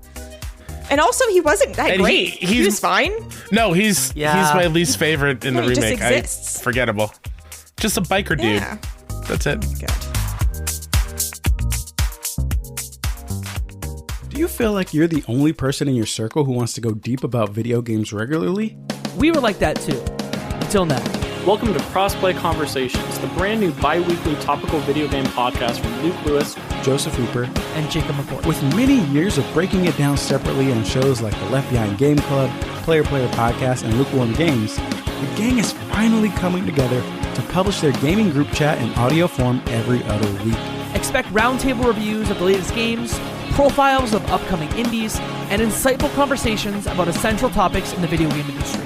And also, he wasn't that And great. He was fine. No, he's my least favorite in the he just remake. exists. Forgettable. Just a biker dude. Yeah. That's it. Good. Do you feel like you're the only person in your circle who wants to go deep about video games regularly? We were like that too. Until now. Welcome to Crossplay Conversations, the brand new bi-weekly topical video game podcast from Luke Lewis. Joseph Hooper. And Jacob McCoy. With many years of breaking it down separately on shows like the Left Behind Game Club, Player Podcast, and Lukewarm Games, the gang is finally coming together to publish their gaming group chat in audio form every other week. Expect roundtable reviews of the latest games, profiles of upcoming indies, and insightful conversations about essential topics in the video game industry.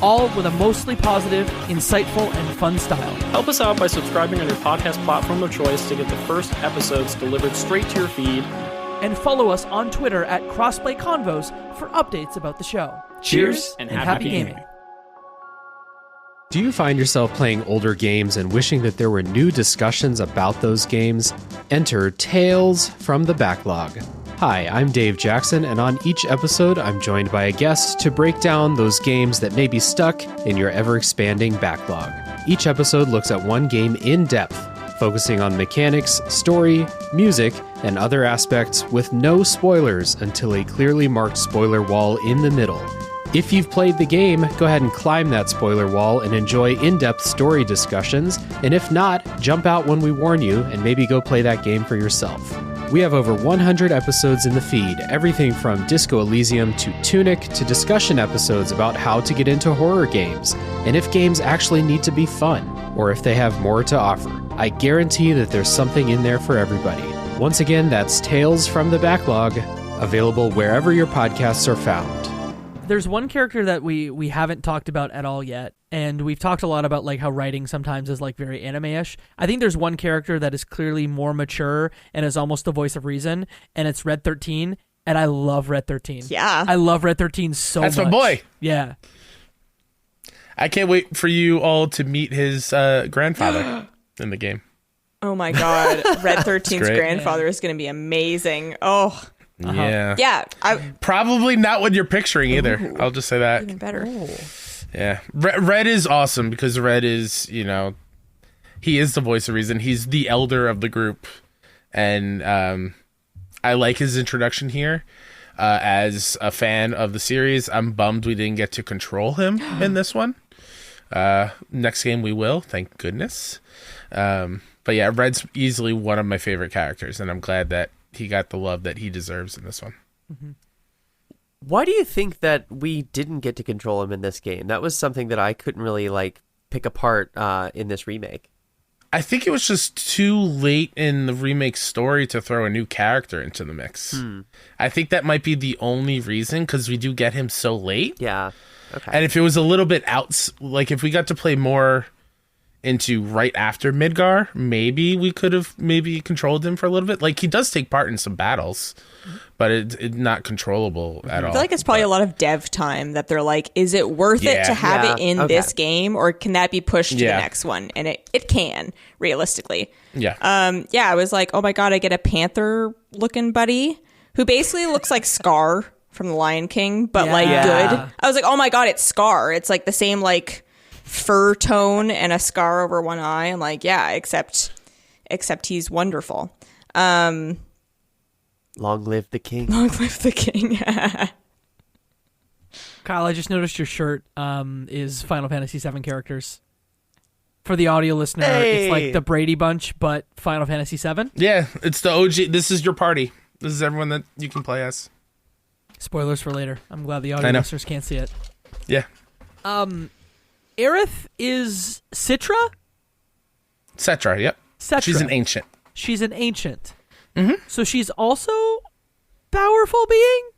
All with a mostly positive, insightful, and fun style. Help us out by subscribing on your podcast platform of choice to get the first episodes delivered straight to your feed. And follow us on Twitter at Crossplay Convos for updates about the show. Cheers and happy gaming. Do you find yourself playing older games and wishing that there were new discussions about those games? Enter Tales from the Backlog. Hi, I'm Dave Jackson, and on each episode, I'm joined by a guest to break down those games that may be stuck in your ever-expanding backlog. Each episode looks at one game in depth, focusing on mechanics, story, music, and other aspects with no spoilers until a clearly marked spoiler wall in the middle. If you've played the game, go ahead and climb that spoiler wall and enjoy in-depth story discussions, and if not, jump out when we warn you and maybe go play that game for yourself. We have over 100 episodes in the feed, everything from Disco Elysium to Tunic to discussion episodes about how to get into horror games, and if games actually need to be fun, or if they have more to offer. I guarantee that there's something in there for everybody. Once again, that's Tales from the Backlog, available wherever your podcasts are found. There's one character that we haven't talked about at all yet, and we've talked a lot about like how writing sometimes is like very anime-ish. I think there's one character that is clearly more mature and is almost the voice of reason, and it's Red 13, and I love Red 13. Yeah. I love Red 13 so much. That's my boy. Yeah. I can't wait for you all to meet his grandfather in the game. Oh my God. Red 13's great. grandfather is going to be amazing. Oh. Yeah. Yeah. Probably not what you're picturing either. Ooh. I'll just say that. Even better. Yeah. Red is awesome because Red is, he is the voice of reason. He's the elder of the group. And I like his introduction here. As a fan of the series, I'm bummed we didn't get to control him in this one. Next game we will, thank goodness. But yeah, Red's easily one of my favorite characters, and I'm glad that he got the love that he deserves in this one. Mm-hmm. Why do you think that we didn't get to control him in this game? That was something that I couldn't really pick apart in this remake. I think it was just too late in the remake story to throw a new character into the mix. I think that might be the only reason, because we do get him so late. Yeah. Okay. And if it was a little bit if we got to play more into right after Midgar, maybe we could have controlled him for a little bit. Like, he does take part in some battles, but it's not controllable at all. I feel like it's probably a lot of dev time that they're like, is it worth it to have it in this game, or can that be pushed to the next one? And it can, realistically. Yeah. I was like, oh my God, I get a panther looking buddy who basically looks like Scar from The Lion King, but good. I was like, oh my God, it's Scar. It's like the same fur tone and a scar over one eye. I'm like, yeah, except he's wonderful. Long live the king. Long live the king. Kyle, I just noticed your shirt is Final Fantasy VII characters. For the audio listener, It's like the Brady Bunch, but Final Fantasy VII. Yeah, it's the OG. This is your party. This is everyone that you can play as. Spoilers for later. I'm glad the audio listeners can't see it. Yeah. Aerith is Cetra? Cetra, yep. Cetra. She's an ancient. She's an ancient. Mm-hmm. So she's also powerful being?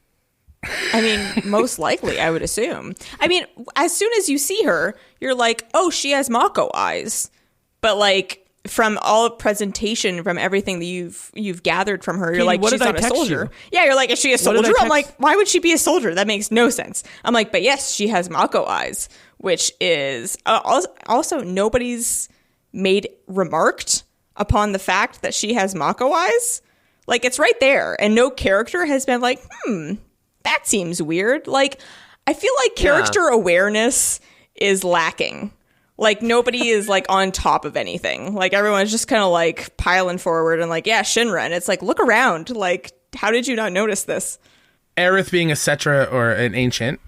I mean, most likely, I would assume. I mean, as soon as you see her, you're like, oh, she has Mako eyes. But from all presentation, from everything that you've gathered from her, you're like, she's not a soldier. Yeah, you're like, is she a soldier? I'm like, why would she be a soldier? That makes no sense. I'm like, but yes, she has Mako eyes, which is also nobody's remarked upon the fact that she has Mako eyes. Like, it's right there, and no character has been like, that seems weird. Like, I feel like character awareness is lacking. Like, nobody is on top of anything. Like, everyone's just kind of piling forward and Shinra. And it's like, look around. Like, how did you not notice this? Aerith being a Cetra or an ancient,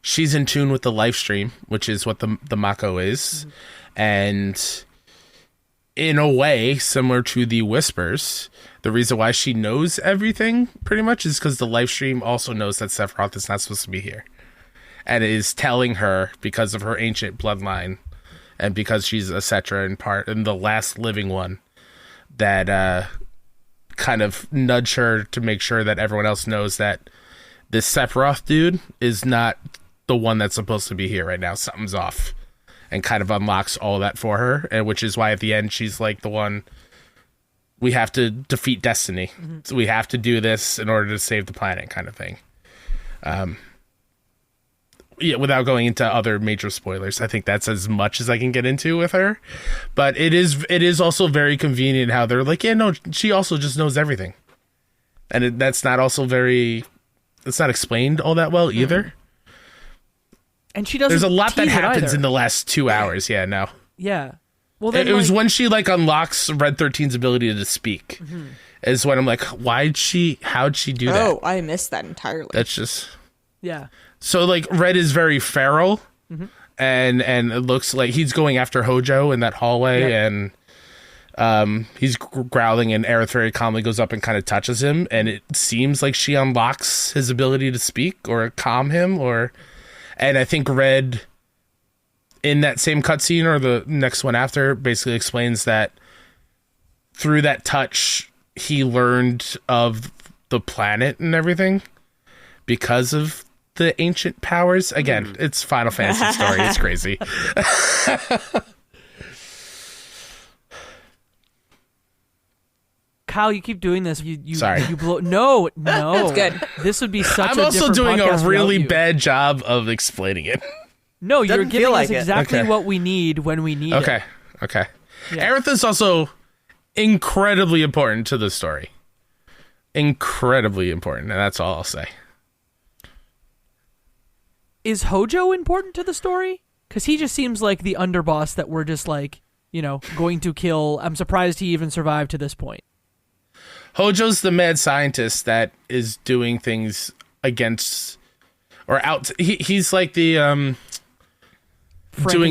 she's in tune with the life stream, which is what the Mako is. Mm-hmm. And in a way, similar to the Whispers, the reason why she knows everything pretty much is because the life stream also knows that Sephiroth is not supposed to be here. And is telling her, because of her ancient bloodline, and because she's a Cetra and the last living one, that kind of nudge her to make sure that everyone else knows that this Sephiroth dude is not the one that's supposed to be here right now. Something's off. And kind of unlocks all that for her, and which is why at the end she's like the one, we have to defeat destiny. Mm-hmm. So we have to do this in order to save the planet, kind of thing. Without going into other major spoilers, I think that's as much as I can get into with her. But it is also very convenient how they're like, yeah, no, she also just knows everything. And that's not also it's not explained all that well either. Mm-hmm. And she doesn't. There's a lot that happens either. in the last 2 hours. Yeah, no. Yeah. Well, then, it was when she unlocks Red 13's ability to speak. Mm-hmm. Is when I'm like, how'd she do that? Oh, I missed that entirely. That's just. Yeah. So Red is very feral, and it looks like he's going after Hojo in that hallway, and he's growling, and Aerith very calmly goes up and kind of touches him, and it seems like she unlocks his ability to speak or calm him, and I think Red, in that same cutscene or the next one after, basically explains that through that touch, he learned of the planet and everything because of the ancient powers. Again, it's Final Fantasy story. It's crazy. Kyle, you keep doing this. Sorry. You blow. No. That's good. This would be such. I'm a also different doing a podcast really without you. bad job of explaining it. No, you're Doesn't giving feel us like it. exactly Okay. what we need when we need it. Okay. Yeah. Aerith is also incredibly important to the story. Incredibly important, and that's all I'll say. Is Hojo important to the story? Because he just seems like the underboss that we're just like, going to kill. I'm surprised he even survived to this point. Hojo's the mad scientist that is doing things against or out. He's like the doing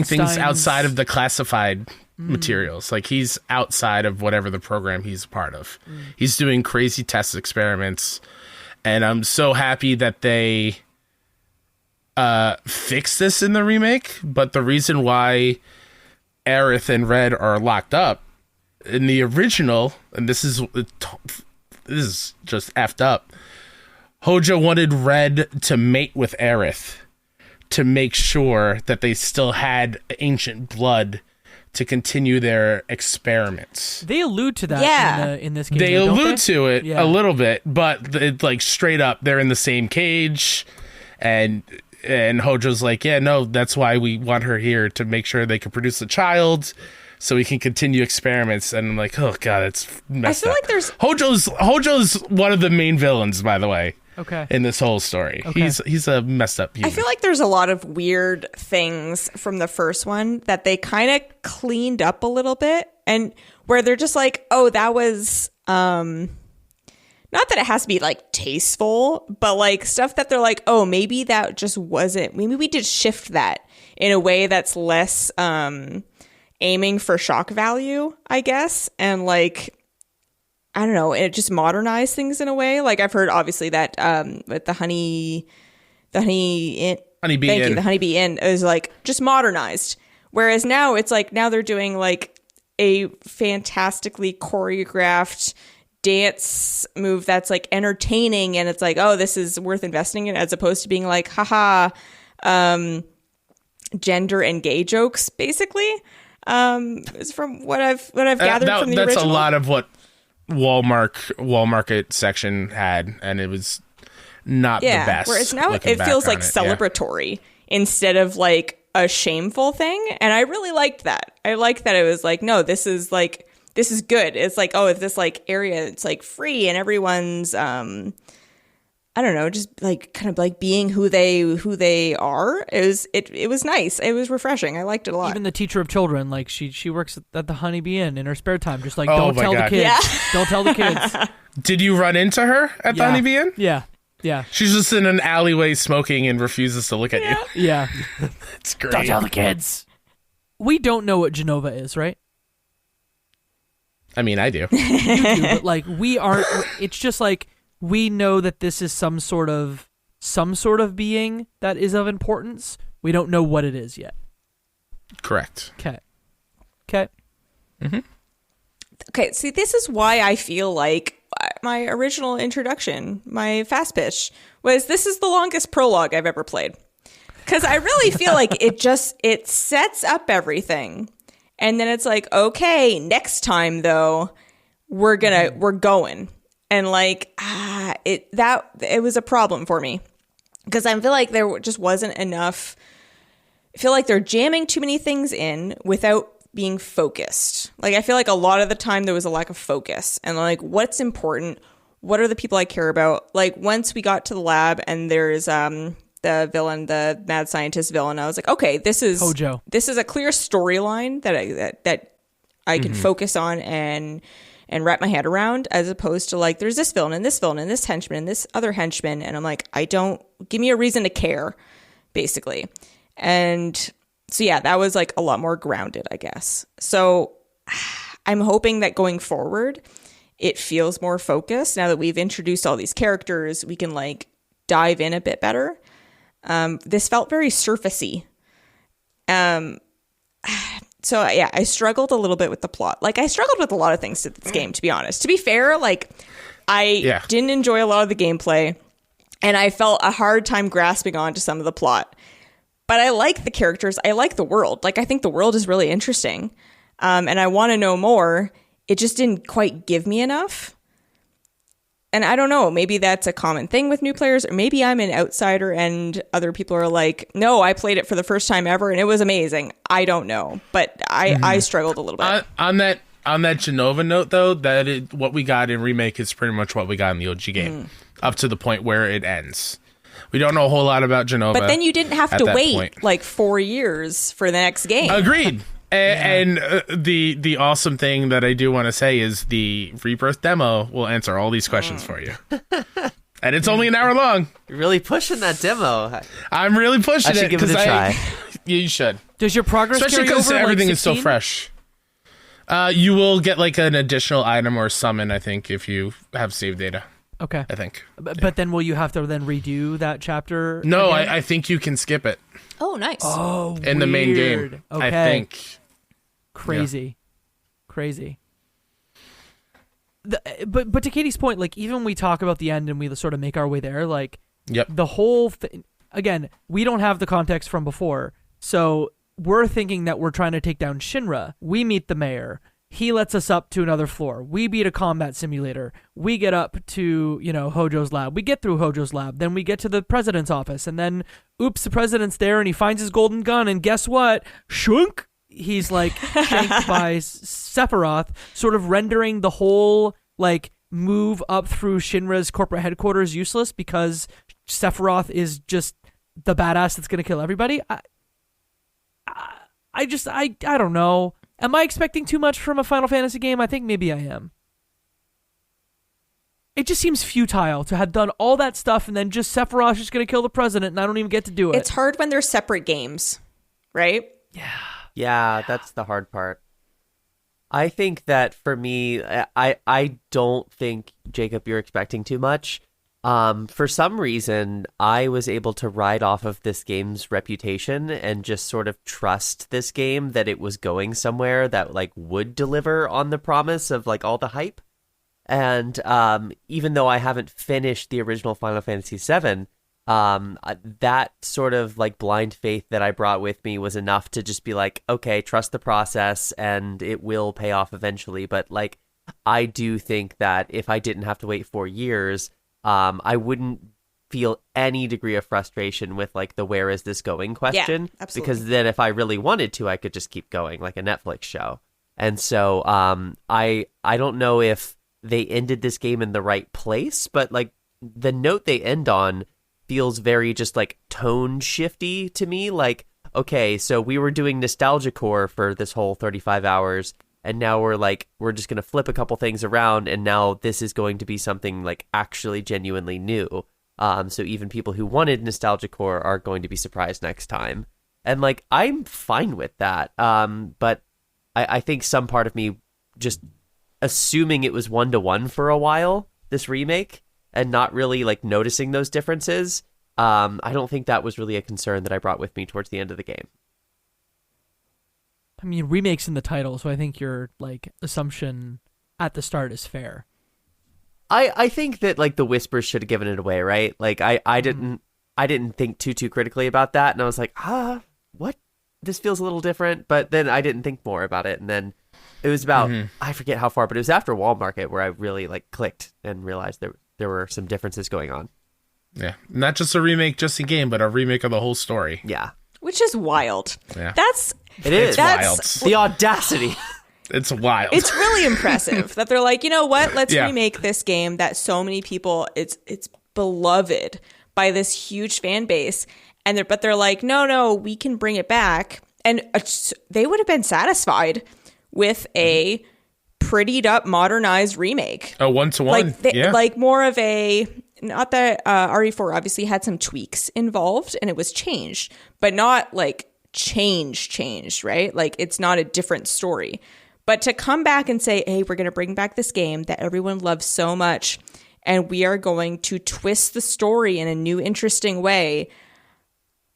things Frankenstein's- outside of the classified materials. Like he's outside of whatever the program he's a part of. He's doing crazy test experiments, and I'm so happy that they fixed this in the remake. But the reason why Aerith and Red are locked up in the original, and this is just effed up. Hojo wanted Red to mate with Aerith to make sure that they still had ancient blood to continue their experiments. They allude to that Yeah. in this game. They though, don't allude to it Yeah. a little bit, but it's like straight up, they're in the same cage, and Hojo's like, yeah, no, that's why we want her here, to make sure they can produce a child, so we can continue experiments. And I'm like, oh god, that's messed I feel up. like there's Hojo's one of the main villains, by the way, Okay. in this whole story. Okay. He's a messed up human. I feel like there's a lot of weird things from the first one that they kind of cleaned up a little bit, and where they're just like, oh, that was not that it has to be like tasteful, but like stuff that they're like, oh, maybe that just wasn't, maybe we did shift that in a way that's less aiming for shock value, I guess, and like, I don't know, it just modernized things in a way. Like I've heard obviously that with the Honeybee Inn is like just modernized, whereas now it's like, now they're doing like a fantastically choreographed dance move that's like entertaining, and it's like, oh, this is worth investing in, as opposed to being like, haha, gender and gay jokes, basically. Is from what I've gathered from the that's original. a lot of what Walmart section had, and it was not the best. Whereas now looking it back feels on like it. Yeah. celebratory instead of like a shameful thing, and I really liked that. I liked that it was like, no, this is good. It's like, oh, it's this like area, it's like free, and everyone's I don't know, just like kind of like being who they are. It was nice. It was refreshing. I liked it a lot. Even the teacher of children, like she works at the Honeybee Inn in her spare time, just like, Oh don't my tell the God. kids. Yeah. Don't tell the kids. Did you run into her at the Yeah. Honeybee Inn? Yeah. She's just in an alleyway smoking and refuses to look at you. Yeah. It's great. Don't tell the kids. We don't know what Jenova is, right? I mean, I do. You do, but like we aren't. It's just like we know that this is some sort of being that is of importance. We don't know what it is yet. Correct. Okay. Okay, see, this is why I feel like my original introduction, my fast pitch, was this is the longest prologue I've ever played. Because I really feel like it sets up everything. And then it's like, okay, next time though, we're going. And like, it was a problem for me. Because I feel like there just wasn't enough. I feel like they're jamming too many things in without being focused. Like, I feel like a lot of the time there was a lack of focus, and like, what's important? What are the people I care about? Like, once we got to the lab and there's the villain, the mad scientist villain, I was like, okay, this is Hojo. This is a clear storyline that I can focus on and wrap my head around, as opposed to like, there's this villain and this henchman and this other henchman, and I'm like, give me a reason to care, basically. And so yeah, that was like a lot more grounded, I guess. So I'm hoping that going forward, it feels more focused. Now that we've introduced all these characters, we can like dive in a bit better. This felt very surfacey. So So yeah, I struggled a little bit with the plot. Like I struggled with a lot of things to this game, to be honest. To be fair, like I didn't enjoy a lot of the gameplay, and I felt a hard time grasping onto some of the plot. But I like the characters. I like the world. Like I think the world is really interesting, and I want to know more. It just didn't quite give me enough. And I don't know, maybe that's a common thing with new players, or maybe I'm an outsider and other people are like, no, I played it for the first time ever and it was amazing. I don't know, but I struggled a little bit. On that Jenova note, though, what we got in Remake is pretty much what we got in the OG game, up to the point where it ends. We don't know a whole lot about Jenova. But then you didn't have to wait like 4 years for the next game. Agreed. And the awesome thing that I do want to say is the Rebirth demo will answer all these questions for you. And it's only an hour long. You're really pushing that demo. I'm really pushing it. I should give it a try. You should. Does your progress Especially carry over? Everything like is so fresh. You will get like an additional item or summon, I think, if you have save data. Okay. I think. But then will you have to then redo that chapter? No, again? I think you can skip it. Oh, nice. Oh, in the main game. Okay. I think. Crazy. But to Katie's point, like even when we talk about the end and we sort of make our way there, like the whole thing, again, we don't have the context from before. So we're thinking that we're trying to take down Shinra. We meet the mayor. He lets us up to another floor. We beat a combat simulator. We get up to, Hojo's lab. We get through Hojo's lab. Then we get to the president's office. And then, oops, the president's there and he finds his golden gun. And guess what? Shunk! He's like shanked by Sephiroth, sort of rendering the whole like move up through Shinra's corporate headquarters useless because Sephiroth is just the badass that's going to kill everybody. I don't know. Am I expecting too much from a Final Fantasy game? I think maybe I am. It just seems futile to have done all that stuff and then just Sephiroth is going to kill the president and I don't even get to do it. It's hard when they're separate games, right? Yeah, that's the hard part. I think that for me, I don't think, Jacob, you're expecting too much. For some reason, I was able to ride off of this game's reputation and just sort of trust this game that it was going somewhere that like would deliver on the promise of like all the hype. And even though I haven't finished the original Final Fantasy VII, that sort of like blind faith that I brought with me was enough to just be like, okay, trust the process and it will pay off eventually. But like, I do think that if I didn't have to wait 4 years, I wouldn't feel any degree of frustration with like the where is this going question. Yeah, absolutely. Because then if I really wanted to, I could just keep going like a Netflix show. And so I don't know if they ended this game in the right place, but like the note they end on feels very just like tone shifty to me. Like, okay, so we were doing nostalgia core for this whole 35 hours. And now we're just going to flip a couple things around. And now this is going to be something like actually genuinely new. So even people who wanted nostalgia core are going to be surprised next time. And like, I'm fine with that. But I think some part of me just assuming it was 1-to-1 for a while, this remake, and not really like noticing those differences. I don't think that was really a concern that I brought with me towards the end of the game. I mean, remake's in the title, so I think your like assumption at the start is fair. I think that like the whispers should have given it away, right? Like I didn't think too critically about that, and I was like, what? This feels a little different, but then I didn't think more about it, and then it was about I forget how far, but it was after Wall Market where I really like clicked and realized there were some differences going on. Yeah, not just a remake, just a game, but a remake of the whole story. Yeah, which is wild. Yeah, it is wild. The audacity. It's wild. It's really impressive that they're like, you know what? Let's remake this game that so many people it's beloved by this huge fan base, but they're like, no, we can bring it back, and they would have been satisfied with a prettied up, modernized remake. A 1-to-1, like more of a. Not that RE4 obviously had some tweaks involved and it was changed, but not like changed, right? Like it's not a different story. But to come back and say, hey, we're going to bring back this game that everyone loves so much and we are going to twist the story in a new, interesting way.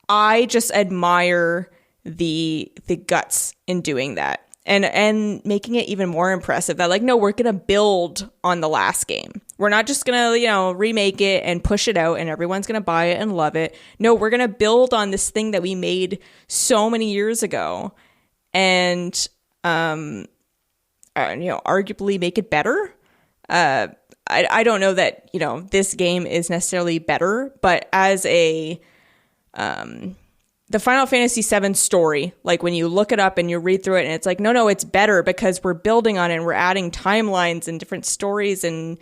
I just admire the guts in doing that. And making it even more impressive that like, no, we're going to build on the last game. We're not just going to, remake it and push it out and everyone's going to buy it and love it. No, we're going to build on this thing that we made so many years ago and, arguably make it better. I don't know that, this game is necessarily better, but as the Final Fantasy VII story, like when you look it up and you read through it and it's like, no, it's better because we're building on it and we're adding timelines and different stories and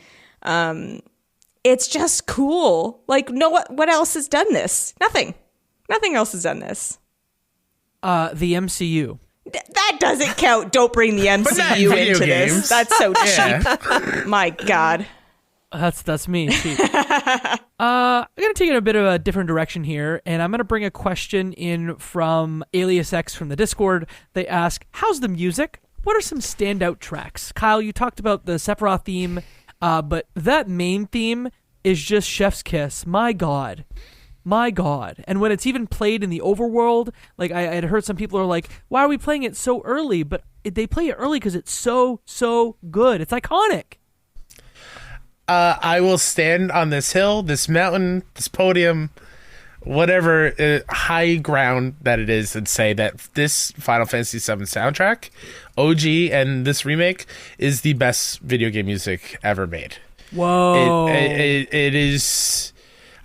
it's just cool. Like, what else has done this? Nothing else has done this. The MCU. That doesn't count. Don't bring the MCU into games. This. That's so cheap. My God. That's me. I'm going to take it a bit of a different direction here, and I'm going to bring a question in from Alias X from the Discord. They ask, how's the music? What are some standout tracks? Kyle, you talked about the Sephiroth theme, but that main theme is just chef's kiss. My God. And when it's even played in the overworld, like I had heard some people are like, why are we playing it so early? But they play it early because it's so good. It's iconic. I will stand on this hill, this mountain, this podium, whatever high ground that it is, and say that this Final Fantasy VII soundtrack, OG, and this remake is the best video game music ever made. Whoa! It is.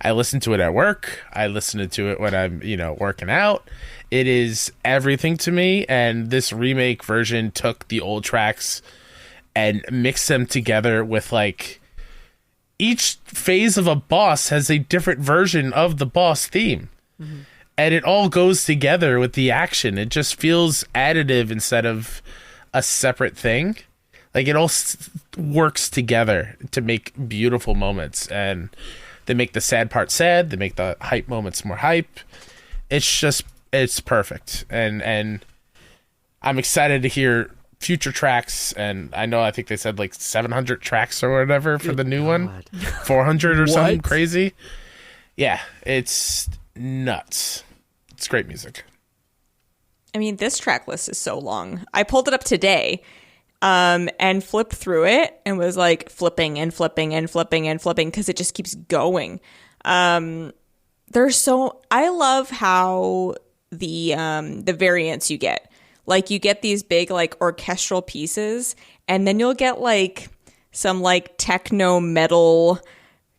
I listen to it at work. I listen to it when I'm, working out. It is everything to me. And this remake version took the old tracks and mixed them together with like. Each phase of a boss has a different version of the boss theme. Mm-hmm. And it all goes together with the action. It just feels additive instead of a separate thing. Like it all works together to make beautiful moments. And they make the sad part sad. They make the hype moments more hype. It's perfect. And I'm excited to hear future tracks, and I think they said like 700 tracks or whatever for the new one, 400 or something crazy. Yeah, it's nuts. It's great music. I mean, this track list is so long. I pulled it up today and flipped through it and was like flipping and flipping and flipping and flipping because it just keeps going. I love how the variants you get. Like you get these big like orchestral pieces and then you'll get like some like techno metal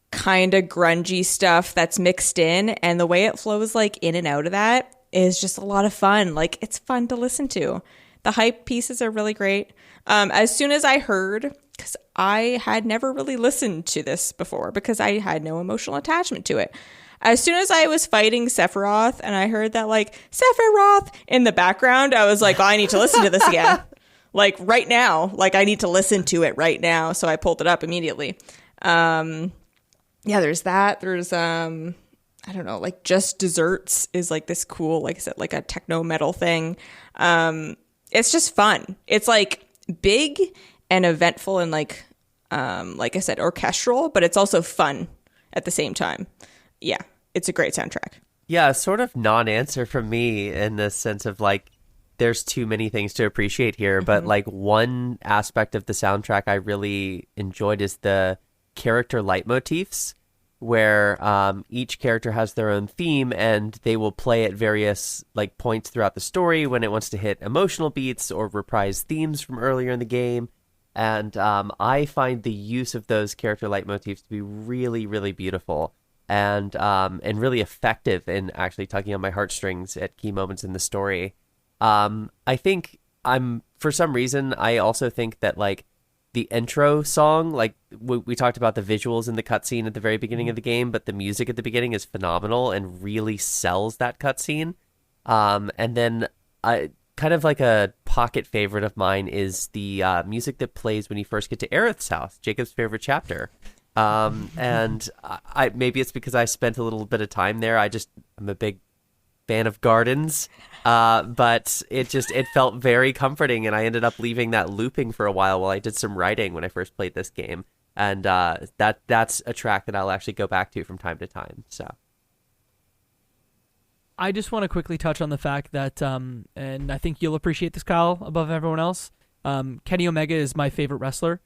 kind of grungy stuff that's mixed in, and the way it flows like in and out of that is just a lot of fun. Like it's fun to listen to. The hype pieces are really great. As soon as I heard, because I had never really listened to this before because I had no emotional attachment to it. As soon as I was fighting Sephiroth and I heard that like Sephiroth in the background, I was like, oh, I need to listen to this again. Like right now, like I need to listen to it right now. So I pulled it up immediately. Yeah, there's that. There's, I don't know, like Just Desserts is like this cool, like I said, like a techno metal thing. It's just fun. It's like big and eventful and like I said, orchestral, but it's also fun at the same time. Yeah, it's a great soundtrack. Yeah, sort of non-answer from me in the sense of like, there's too many things to appreciate here. Mm-hmm. But like one aspect of the soundtrack I really enjoyed is the character leitmotifs, where each character has their own theme and they will play at various like points throughout the story when it wants to hit emotional beats or reprise themes from earlier in the game. And I find the use of those character leitmotifs to be really, really beautiful. And really effective in actually tugging on my heartstrings at key moments in the story. I think for some reason, I also think that like the intro song, like we talked about the visuals in the cutscene at the very beginning of the game, but the music at the beginning is phenomenal and really sells that cutscene. And then kind of like a pocket favorite of mine is the music that plays when you first get to Aerith's house, Jacob's favorite chapter. And I maybe it's because I spent a little bit of time there. I'm a big fan of gardens, but it felt very comforting, and I ended up leaving that looping for a while I did some writing when I first played this game, and that's a track that I'll actually go back to from time to time. So I just want to quickly touch on the fact that, and I think you'll appreciate this, Kyle, above everyone else. Kenny Omega is my favorite wrestler.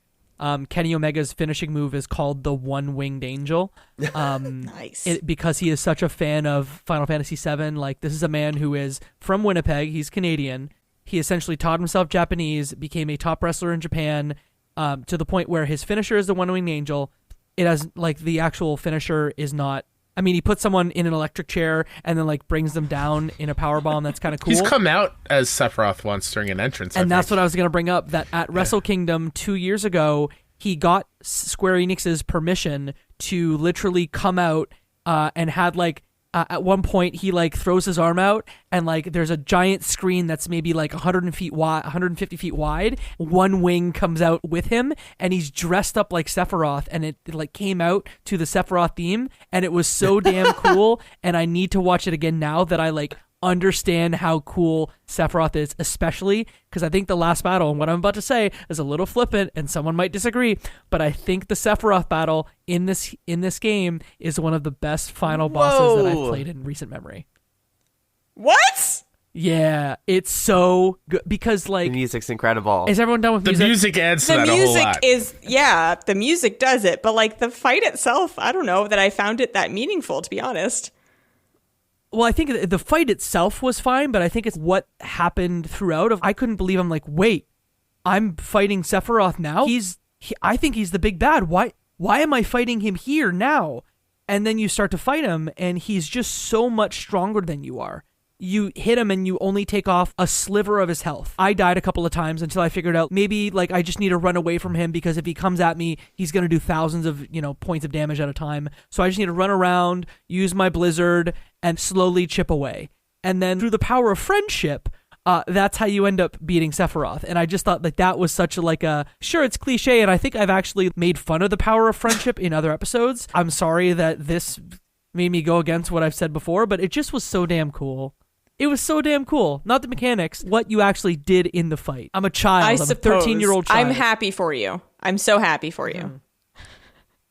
Kenny Omega's finishing move is called the One-Winged Angel. Nice. Because he is such a fan of Final Fantasy VII. Like, this is a man who is from Winnipeg. He's Canadian. He essentially taught himself Japanese, became a top wrestler in Japan, to the point where his finisher is the One-Winged Angel. It has, like, the actual finisher is not... I mean, he puts someone in an electric chair and then, like, brings them down in a powerbomb. That's kind of cool. He's come out as Sephiroth once during an entrance. And that's what I was going to bring up, that at Wrestle Kingdom 2 years ago, he got Square Enix's permission to literally come out and had, like, at one point, he, like, throws his arm out and, like, there's a giant screen that's maybe, like, 150 feet wide. One wing comes out with him, and he's dressed up like Sephiroth, and it like, came out to the Sephiroth theme, and it was so damn cool, and I need to watch it again now that I, like, understand how cool Sephiroth is, especially because I think the last battle, and what I'm about to say is a little flippant and someone might disagree, but I think the Sephiroth battle in this game is one of the best final bosses that I've played in recent memory. What? Yeah, it's so good because, like, The music's incredible. is everyone done with The music? music adds to The that a whole music lot. is, yeah, the music does it, but like the fight itself, I don't know that I found it that meaningful, to be honest. Well, I think the fight itself was fine, but I think it's what happened throughout. I couldn't believe. I'm like, wait, I'm fighting Sephiroth now. I think he's the big bad. Why am I fighting him here now? And then you start to fight him, and he's just so much stronger than you are. You hit him and you only take off a sliver of his health. I died a couple of times until I figured out maybe, like, I just need to run away from him because if he comes at me, he's going to do thousands of, points of damage at a time. So I just need to run around, use my blizzard, and slowly chip away. And then through the power of friendship, that's how you end up beating Sephiroth. And I just thought that was such sure, it's cliche, and I think I've actually made fun of the power of friendship in other episodes. I'm sorry that this made me go against what I've said before, but it just was so damn cool. It was so damn cool. Not the mechanics, what you actually did in the fight. I'm a child. I'm a 13-year-old child. I'm happy for you. I'm so happy for you.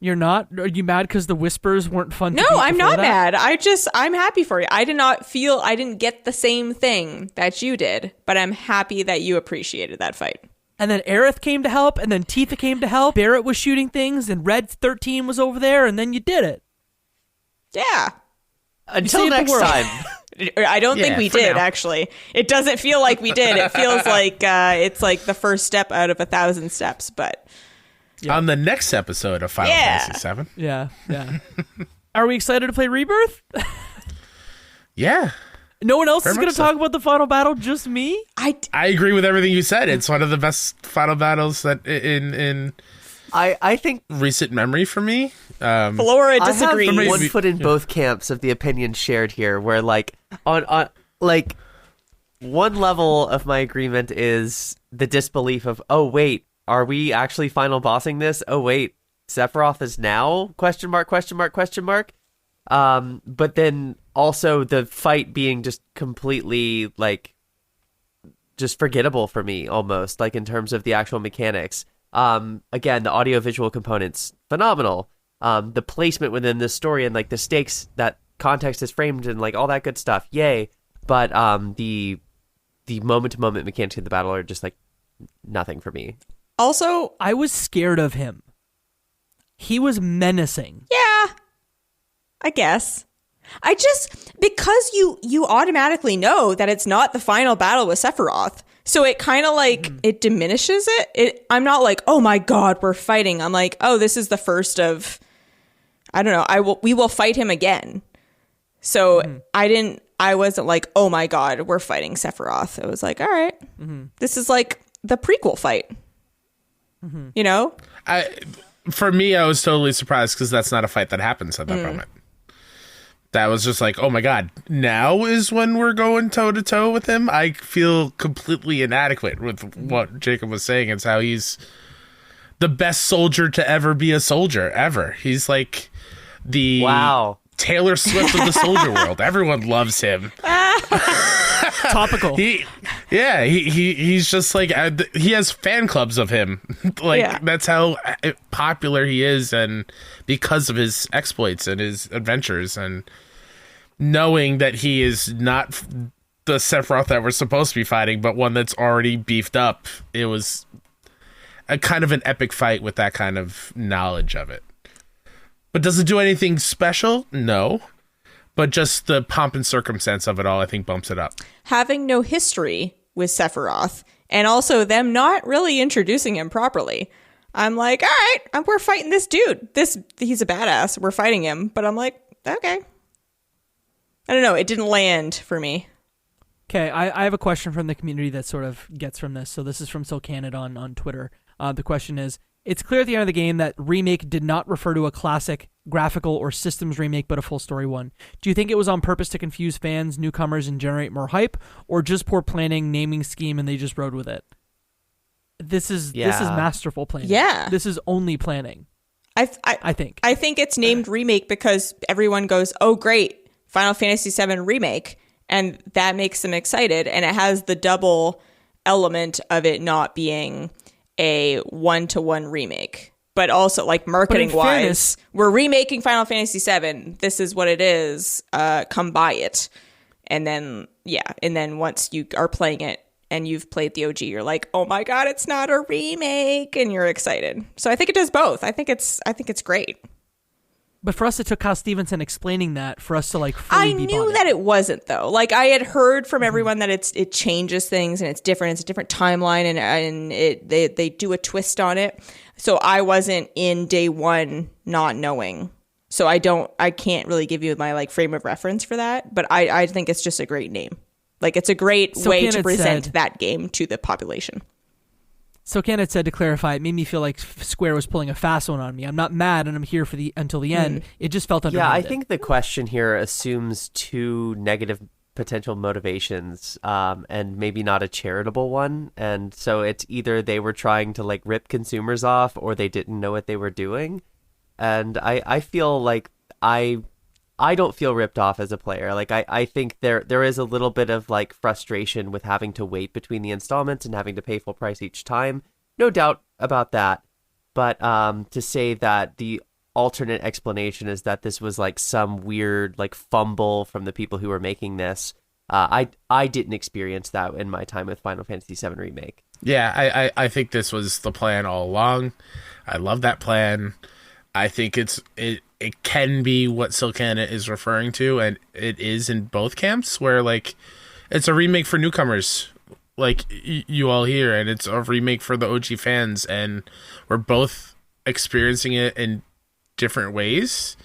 You're not? Are you mad because the whispers weren't fun? No, I'm not mad. I'm happy for you. I didn't get the same thing that you did, but I'm happy that you appreciated that fight. And then Aerith came to help, and then Tifa came to help. Barrett was shooting things, and Red 13 was over there, and then you did it. Yeah. Until next time. I don't think we did, now. Actually. It doesn't feel like we did. It feels like it's like the first step out of 1,000 steps, but... Yeah. On the next episode of Final Fantasy VII. Yeah. Are we excited to play Rebirth? Yeah. No one else Very is going to much so. talk about the final battle, just me? I agree with everything you said. It's one of the best final battles that in I think recent memory for me. Flora disagrees. I have one Maybe- foot in both camps of the opinion shared here, where like on like one level of my agreement is the disbelief of, oh wait, are we actually final bossing this? Oh wait, Sephiroth is now ? But then also the fight being just completely like just forgettable for me almost, like in terms of the actual mechanics. Again, the audio-visual components, phenomenal. The placement within this story and like the stakes that context is framed and like all that good stuff, yay. But the moment-to-moment mechanics of the battle are just like nothing for me. Also, I was scared of him. He was menacing. yeah, I guess. Because you automatically know that it's not the final battle with Sephiroth. So it kind of like, it diminishes it. I'm not like, oh my God, we're fighting. I'm like, oh, this is the first of, I don't know. We will fight him again. So I wasn't like, oh my God, we're fighting Sephiroth. It was like, all right, this is like the prequel fight, you know? For me, I was totally surprised because that's not a fight that happens at that moment. That was just like, oh my God, now is when we're going toe to toe with him. I feel completely inadequate with what Jacob was saying. It's how he's the best soldier to ever be a soldier ever. He's like the Taylor Swift of the soldier world. Everyone loves him. Topical. He's just like, he has fan clubs of him. That's how popular he is, and because of his exploits and his adventures, and knowing that he is not the Sephiroth that we're supposed to be fighting, but one that's already beefed up. It was a kind of an epic fight with that kind of knowledge of it. But does it do anything special? No. But just the pomp and circumstance of it all, I think, bumps it up. Having no history with Sephiroth, and also them not really introducing him properly. I'm like, all right, we're fighting this dude. He's a badass. We're fighting him. But I'm like, okay. I don't know. It didn't land for me. Okay, I have a question from the community that sort of gets from this. So this is from Silcanid on Twitter. The question is, it's clear at the end of the game that remake did not refer to a classic graphical or systems remake, but a full story one. Do you think it was on purpose to confuse fans, newcomers, and generate more hype, or just poor planning, naming scheme, and they just rode with it? This is masterful planning. Yeah. This is only planning. I think. I think it's named remake because everyone goes, oh, great, Final Fantasy VII Remake, and that makes them excited, and it has the double element of it not being a one-to-one remake, but also like marketing-wise, we're remaking Final Fantasy VII. This is what it is. Come buy it, and then once you are playing it and you've played the OG, you're like, oh my god, it's not a remake, and you're excited. So I think it does both. I think it's great. But for us, it took Kyle Stephenson explaining that for us to like fully be knew that it wasn't, though. Like, I had heard from everyone that it changes things and it's different. It's a different timeline, and they do a twist on it. So I wasn't in day one not knowing. So I can't really give you my like frame of reference for that. But I think it's just a great name. Like, it's a great way to present that game to the population. So Kenneth said, to clarify, it made me feel like Square was pulling a fast one on me. I'm not mad and I'm here until the end. It just felt underhanded. Yeah, I think the question here assumes two negative potential motivations, and maybe not a charitable one. And so it's either they were trying to like rip consumers off, or they didn't know what they were doing. And I feel like I don't feel ripped off as a player. Like I think there is a little bit of like frustration with having to wait between the installments and having to pay full price each time. No doubt about that. But to say that the alternate explanation is that this was like some weird like fumble from the people who were making this, I didn't experience that in my time with Final Fantasy VII Remake. Yeah, I think this was the plan all along. I love that plan. I think it can be what Silcana is referring to, and it is in both camps, where like it's a remake for newcomers like you all here, and it's a remake for the OG fans, and we're both experiencing it in different ways.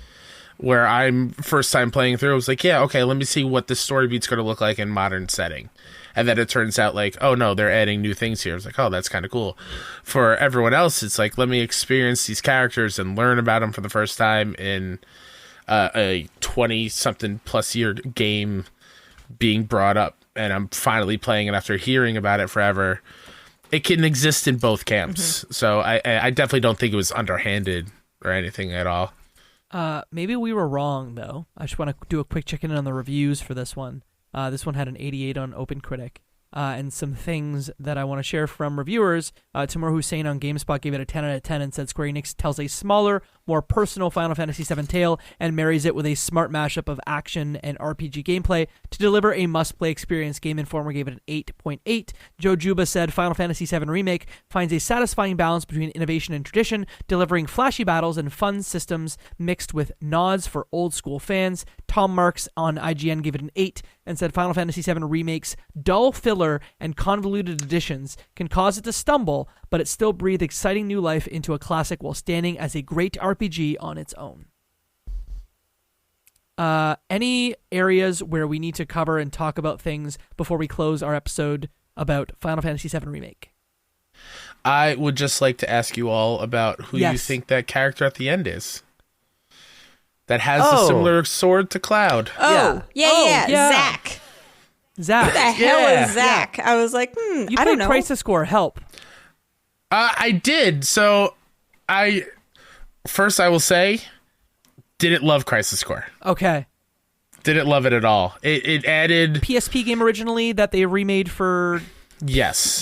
Where I'm first time playing through, I was like, yeah, okay, let me see what this story beat's going to look like in modern setting. And then it turns out like, oh no, they're adding new things here. I was like, oh, that's kind of cool. For everyone else, it's like, let me experience these characters and learn about them for the first time in a 20-something plus year game being brought up. And I'm finally playing it after hearing about it forever. It can exist in both camps. Mm-hmm. So I definitely don't think it was underhanded or anything at all. Maybe we were wrong, though. I just want to do a quick check-in on the reviews for this one. This one had an 88 on OpenCritic. And some things that I want to share from reviewers. Timur Hussein on GameSpot gave it a 10 out of 10 and said Square Enix tells a smaller, more personal Final Fantasy VII tale and marries it with a smart mashup of action and RPG gameplay to deliver a must-play experience. Game Informer gave it an 8.8. Joe Juba said Final Fantasy VII Remake finds a satisfying balance between innovation and tradition, delivering flashy battles and fun systems mixed with nods for old-school fans. Tom Marks on IGN gave it an 8 and said Final Fantasy VII Remake's dull filler and convoluted additions can cause it to stumble, but it still breathed exciting new life into a classic while standing as a great RPG on its own. Any areas where we need to cover and talk about things before we close our episode about Final Fantasy VII Remake? I would just like to ask you all about who you think that character at the end is. That has a similar sword to Cloud. Yeah. Zack. Who the hell is Zack? I was like, I don't know. Crisis Core, help. I did. So I will say, didn't love Crisis Core. Okay. Didn't love it at all. It added PSP game originally that they remade for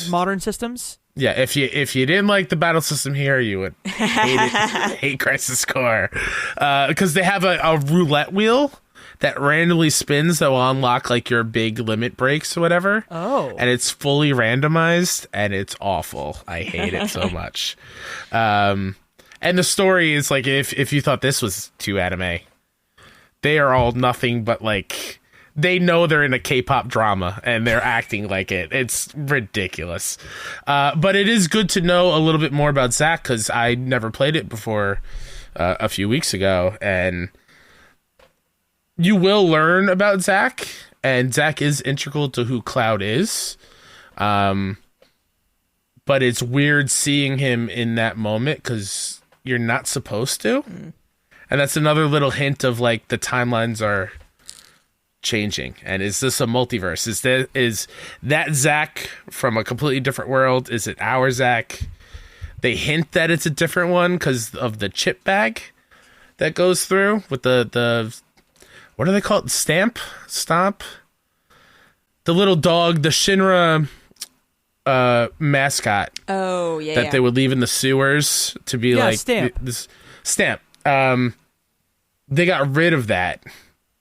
modern systems. Yeah, if you didn't like the battle system here, you would hate Crisis Core, because they have a roulette wheel that randomly spins that will unlock like your big limit breaks or whatever. Oh. And it's fully randomized and it's awful. I hate it so much. And the story is like, if you thought this was too anime, they are all nothing but like, they know they're in a K-pop drama and they're acting like it. It's ridiculous. But it is good to know a little bit more about Zack because I never played it before a few weeks ago. And you will learn about Zack, and Zack is integral to who Cloud is. But it's weird seeing him in that moment because you're not supposed to. And that's another little hint of like the timelines are changing. And is this a multiverse? Is that Zack from a completely different world? Is it our Zack? They hint that it's a different one because of the chip bag that goes through with the what do they call it? Stomp? The little dog, the Shinra mascot. Oh, yeah. That they would leave in the sewers to be like Stamp. This Stamp. They got rid of that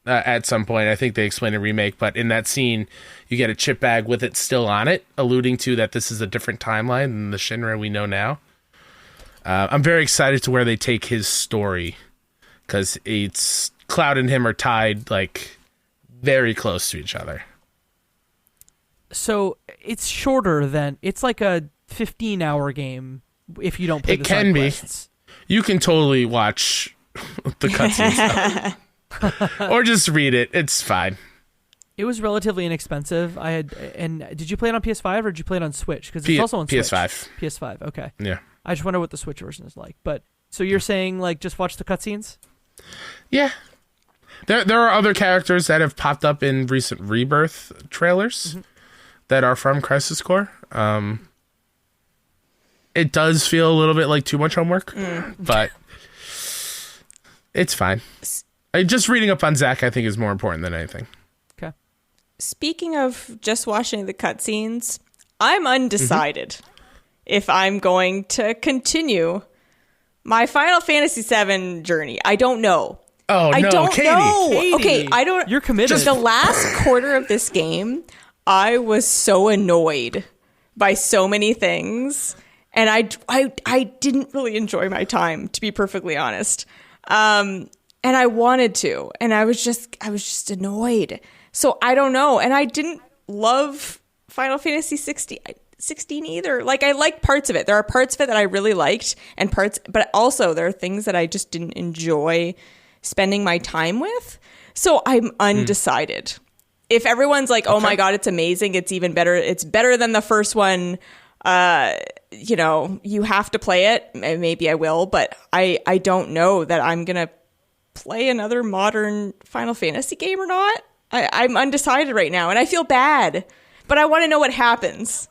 at some point. I think they explained in Remake, but in that scene, you get a chip bag with it still on it, alluding to that this is a different timeline than the Shinra we know now. I'm very excited to where they take his story because it's Cloud and him are tied like very close to each other. So it's shorter than, it's like a 15-hour game if you don't play the side can be. quests. You can totally watch the cutscenes or just read it. It's fine. It was relatively inexpensive. Did you play it on PS5 or did you play it on Switch? Because it's also on Switch. PS5. PS5, okay. Yeah. I just wonder what the Switch version is like. But so you're saying like just watch the cutscenes? Yeah. There are other characters that have popped up in recent Rebirth trailers that are from Crisis Core. It does feel a little bit like too much homework, but it's fine. Just reading up on Zack, I think, is more important than anything. Okay. Speaking of just watching the cutscenes, I'm undecided if I'm going to continue my Final Fantasy VII journey. I don't know. Oh, I no, don't Katie. know. Katie, Okay, I don't. You're committed. Just the last quarter of this game, I was so annoyed by so many things, and I didn't really enjoy my time, to be perfectly honest. And I wanted to, and I was just annoyed. So I don't know, and I didn't love Final Fantasy 16 either. Like, I like parts of it. There are parts of it that I really liked, but also there are things that I just didn't enjoy spending my time with. So I'm undecided. If everyone's like, oh my God, it's amazing, it's even better, it's better than the first one, you have to play it, maybe I will, but I don't know that I'm going to play another modern Final Fantasy game or not. I'm undecided right now, and I feel bad, but I want to know what happens.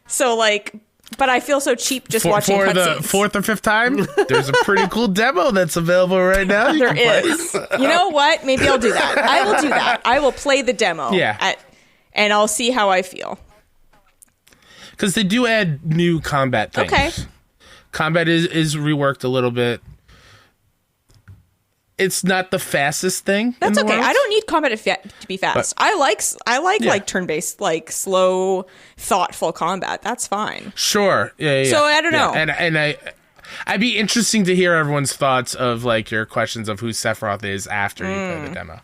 So, like, but I feel so cheap just watching cutscenes. For the fourth or fifth time, there's a pretty cool demo that's available right now. There is. You know what? Maybe I'll do that. I will do that. I will play the demo. Yeah. And I'll see how I feel. Because they do add new combat things. Okay. Combat is reworked a little bit. It's not the fastest thing. That's in the okay. world. I don't need combat to be fast. I like like turn-based, like slow, thoughtful combat. That's fine. Sure. Yeah. So I don't know. And I'd be interesting to hear everyone's thoughts of like your questions of who Sephiroth is after you play the demo.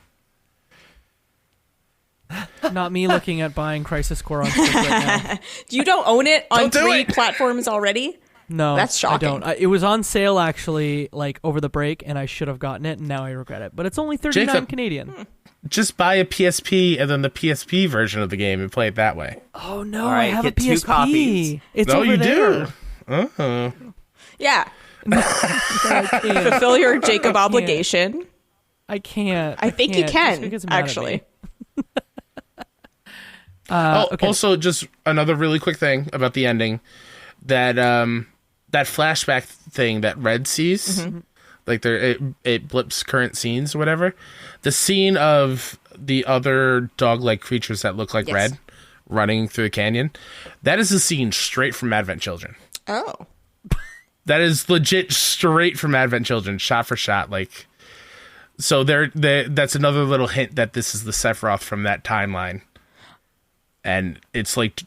Not me looking at buying Crisis Core on Switch right now. You don't own it on Don't do 3 it. platforms already? No, That's shocking. I don't. It was on sale actually, like over the break, and I should have gotten it, and now I regret it. But it's only $39 Jacob. Canadian. Just buy a PSP and then the PSP version of the game and play it that way. Oh no, All right, I have a get 2 PSP. copies. It's No, over you there. do. Uh-huh. Yeah. I can't. Fulfill your Jacob obligation. I can't. I think you can't. Just can, because mad at actually. me. Okay. Also, just another really quick thing about the ending. That flashback thing that Red sees, like it blips current scenes or whatever. The scene of the other dog-like creatures that look like Yes. Red running through the canyon, that is a scene straight from Advent Children. Oh. That is legit straight from Advent Children, shot for shot. Like So that's another little hint that this is the Sephiroth from that timeline. And it's like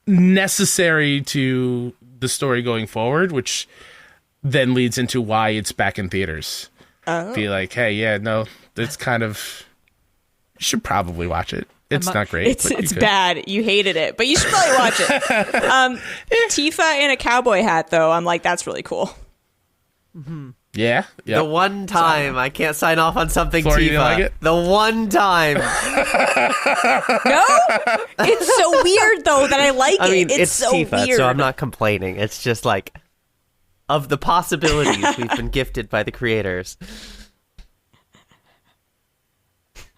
necessary to the story going forward, which then leads into why it's back in theaters. Oh. Be like, hey, yeah, no, it's kind of... You should probably watch it. It's not great. It's bad. You hated it, but you should probably watch it. Tifa in a cowboy hat, though, I'm like, that's really cool. Mm-hmm. Yeah. Yep. The one time I can't sign off on something, Flora, Tifa. you didn't like it? The one time. No? It's so weird, though, that I like it. I mean, it's so Tifa, weird. so I'm not complaining. It's just like, of the possibilities we've been gifted by the creators.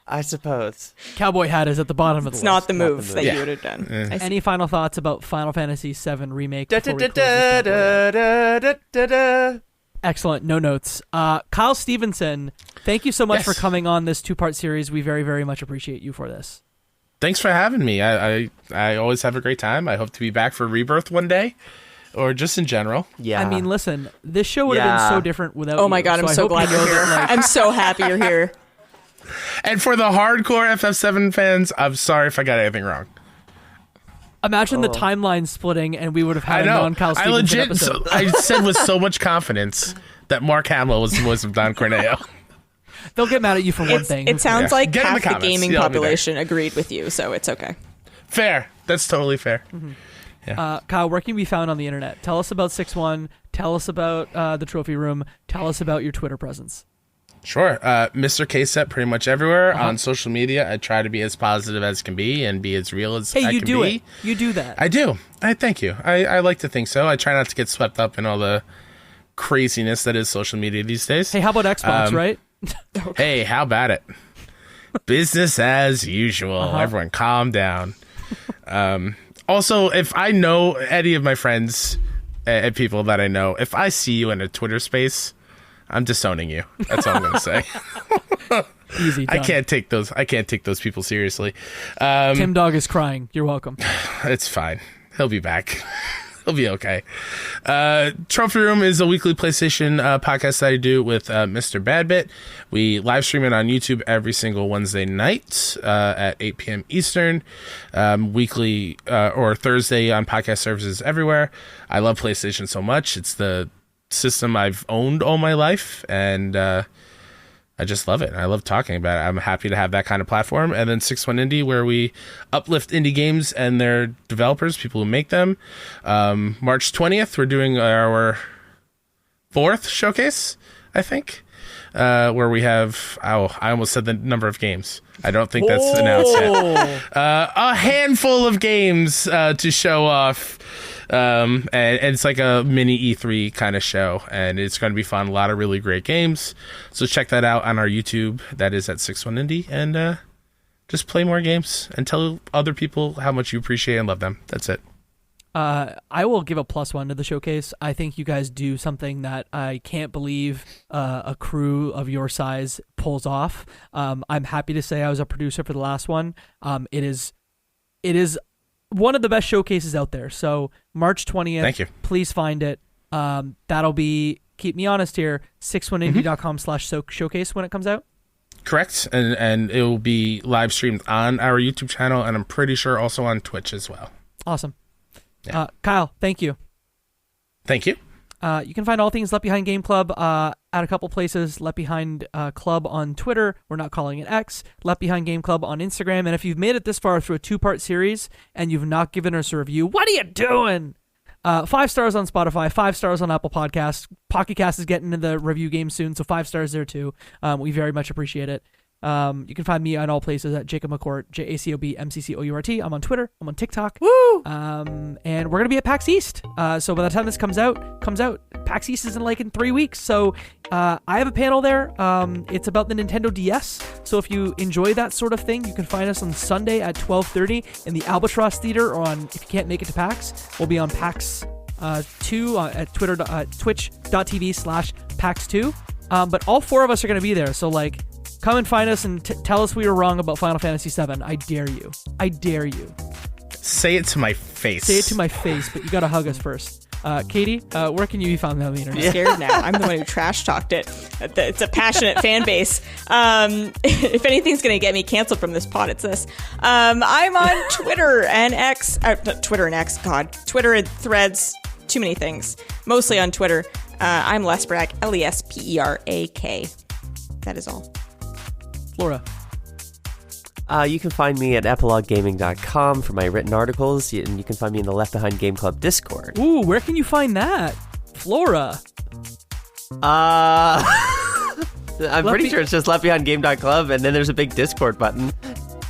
I suppose. Cowboy hat is at the bottom of the It's list. not the move that Yeah. you would have done. Any final thoughts about Final Fantasy VII Remake? Da, before da, we da, close this bad boy out? da, da, da, da, da. Excellent. No notes. Kyle Stephenson, thank you so much for coming on this 2-part series. We very, very much appreciate you for this. Thanks for having me. I always have a great time. I hope to be back for Rebirth one day, or just in general. Yeah. I mean, listen, this show would have been so different without Oh my you, God, I'm I so hope glad you know you're here. that, like, I'm so happy you're here. And for the hardcore FF7 fans, I'm sorry if I got anything wrong. imagine the timeline splitting and we would have I had a know. non-Kyle I Stephenson legit, episode. I said with so much confidence that Mark Hamill was the voice of Don Corneo. They'll get mad at you for one thing. It sounds like Get in half the the comments. gaming Yeah, I'll be there. population agreed with you, so it's okay. Fair. That's totally fair. Kyle, where can we be found on the internet? Tell us about 6-1. Tell us about the trophy room. Tell us about your Twitter presence. Sure. Mr. KSET pretty much everywhere. On social media, I try to be as positive as can be and be as real as I Hey, you can do be. it. You do that. I do. I thank you. I like to think so. I try not to get swept up in all the craziness that is social media these days. Hey, how about Xbox, right? Hey, how about it? Business as usual. Everyone calm down. Also, if I know any of my friends and people that I know, if I see you in a Twitter space, I'm disowning you. That's all I'm going to say. Easy. I Done. can't take those people seriously. Tim Dog is crying. You're welcome. It's fine. He'll be back. He'll be okay. Trophy Room is a weekly PlayStation podcast that I do with Mr. Badbit. We live stream it on YouTube every single Wednesday night at 8 p.m. Eastern. Weekly or Thursday on podcast services everywhere. I love PlayStation so much. It's the system I've owned all my life, and I just love it. I love talking about it. I'm happy to have that kind of platform. And then 6-1 Indie, where we uplift indie games and their developers, people who make them. March 20th, we're doing our 4th showcase, I think, where we have, I almost said the number of games. I don't think that's announced yet. A handful of games to show off. And it's like a mini E3 kind of show, and it's going to be fun. A lot of really great games. So check that out on our YouTube. That is at 6-1 Indie, and just play more games and tell other people how much you appreciate and love them. That's it. I will give a +1 to the showcase. I think you guys do something that I can't believe a crew of your size pulls off. I'm happy to say I was a producer for the last one. It is one of the best showcases out there. So March 20th, Thank you. Please find it. That'll be, keep me honest here, 61indie.com/showcase when it comes out. Correct. And it will be live streamed on our YouTube channel, and I'm pretty sure also on Twitch as well. Awesome. Yeah. Kyle, thank you. Thank you. You can find all things Left Behind Game Club at a couple places. Left Behind Club on Twitter. We're not calling it X. Left Behind Game Club on Instagram. And if you've made it this far through a 2-part series and you've not given us a review, what are you doing? 5 stars on Spotify, 5 stars on Apple Podcasts. Pocket Cast is getting into the review game soon, so 5 stars there too. We very much appreciate it. You can find me on all places at Jacob McCourt, JACOBMCCOURT. I'm on Twitter. I'm on TikTok. Woo! And we're gonna be at PAX East. So by the time this comes out, PAX East is in 3 weeks. So I have a panel there. It's about the Nintendo DS. So if you enjoy that sort of thing, you can find us on Sunday at 12:30 in the Albatross Theater, or on, if you can't make it to PAX, we'll be on PAX 2 at twitch.tv/PAX2. But all 4 of us are gonna be there. So come and find us and tell us we were wrong about Final Fantasy VII. I dare you. I dare you. Say it to my face. Say it to my face, but you gotta hug us first. Katie, where can you be found on the internet? I'm scared now. I'm the one who trash talked it. It's a passionate fan base. If anything's going to get me canceled from this pod, it's this. I'm on Twitter and X. Twitter and X, God. Twitter and Threads. Too many things. Mostly on Twitter. I'm Lesperak, Lesperak. That is all. Flora. You can find me at epiloguegaming.com for my written articles, and you can find me in the Left Behind Game Club Discord. Ooh, where can you find that? Flora. I'm pretty sure it's just leftbehindgame.club, and then there's a big Discord button.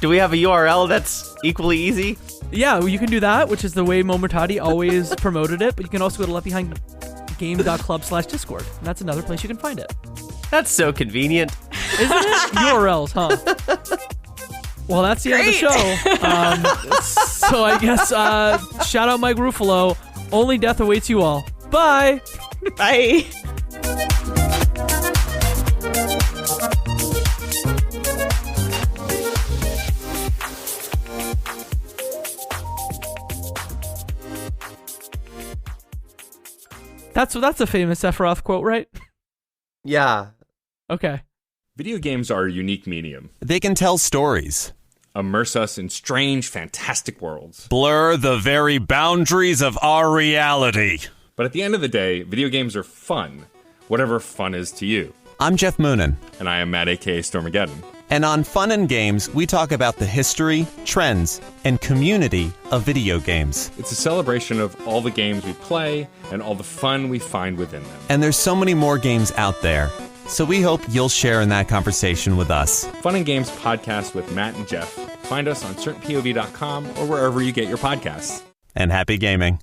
Do we have a URL that's equally easy? Yeah, you can do that, which is the way Momotati always promoted it, but you can also go to leftbehindgame.club/Discord, and that's another place you can find it. That's so convenient. Isn't it? URLs, huh? Well, that's the end of the show. So I guess shout out Mike Ruffalo. Only death awaits you all. Bye. Bye. That's a famous Sephiroth quote, right? Yeah. Okay. Video games are a unique medium. They can tell stories, Immerse us in strange, fantastic worlds. blur the very boundaries of our reality. But at the end of the day, video games are fun. Whatever fun is to you. I'm Jeff Moonen, And I am Matt, a.k.a. Stormageddon. and on Fun and Games, we talk about the history, trends, and community of video games. It's a celebration of all the games we play and all the fun we find within them. And there's so many more games out there, so we hope you'll share in that conversation with us. Fun and Games podcast with Matt and Jeff. Find us on certainpov.com or wherever you get your podcasts. And happy gaming.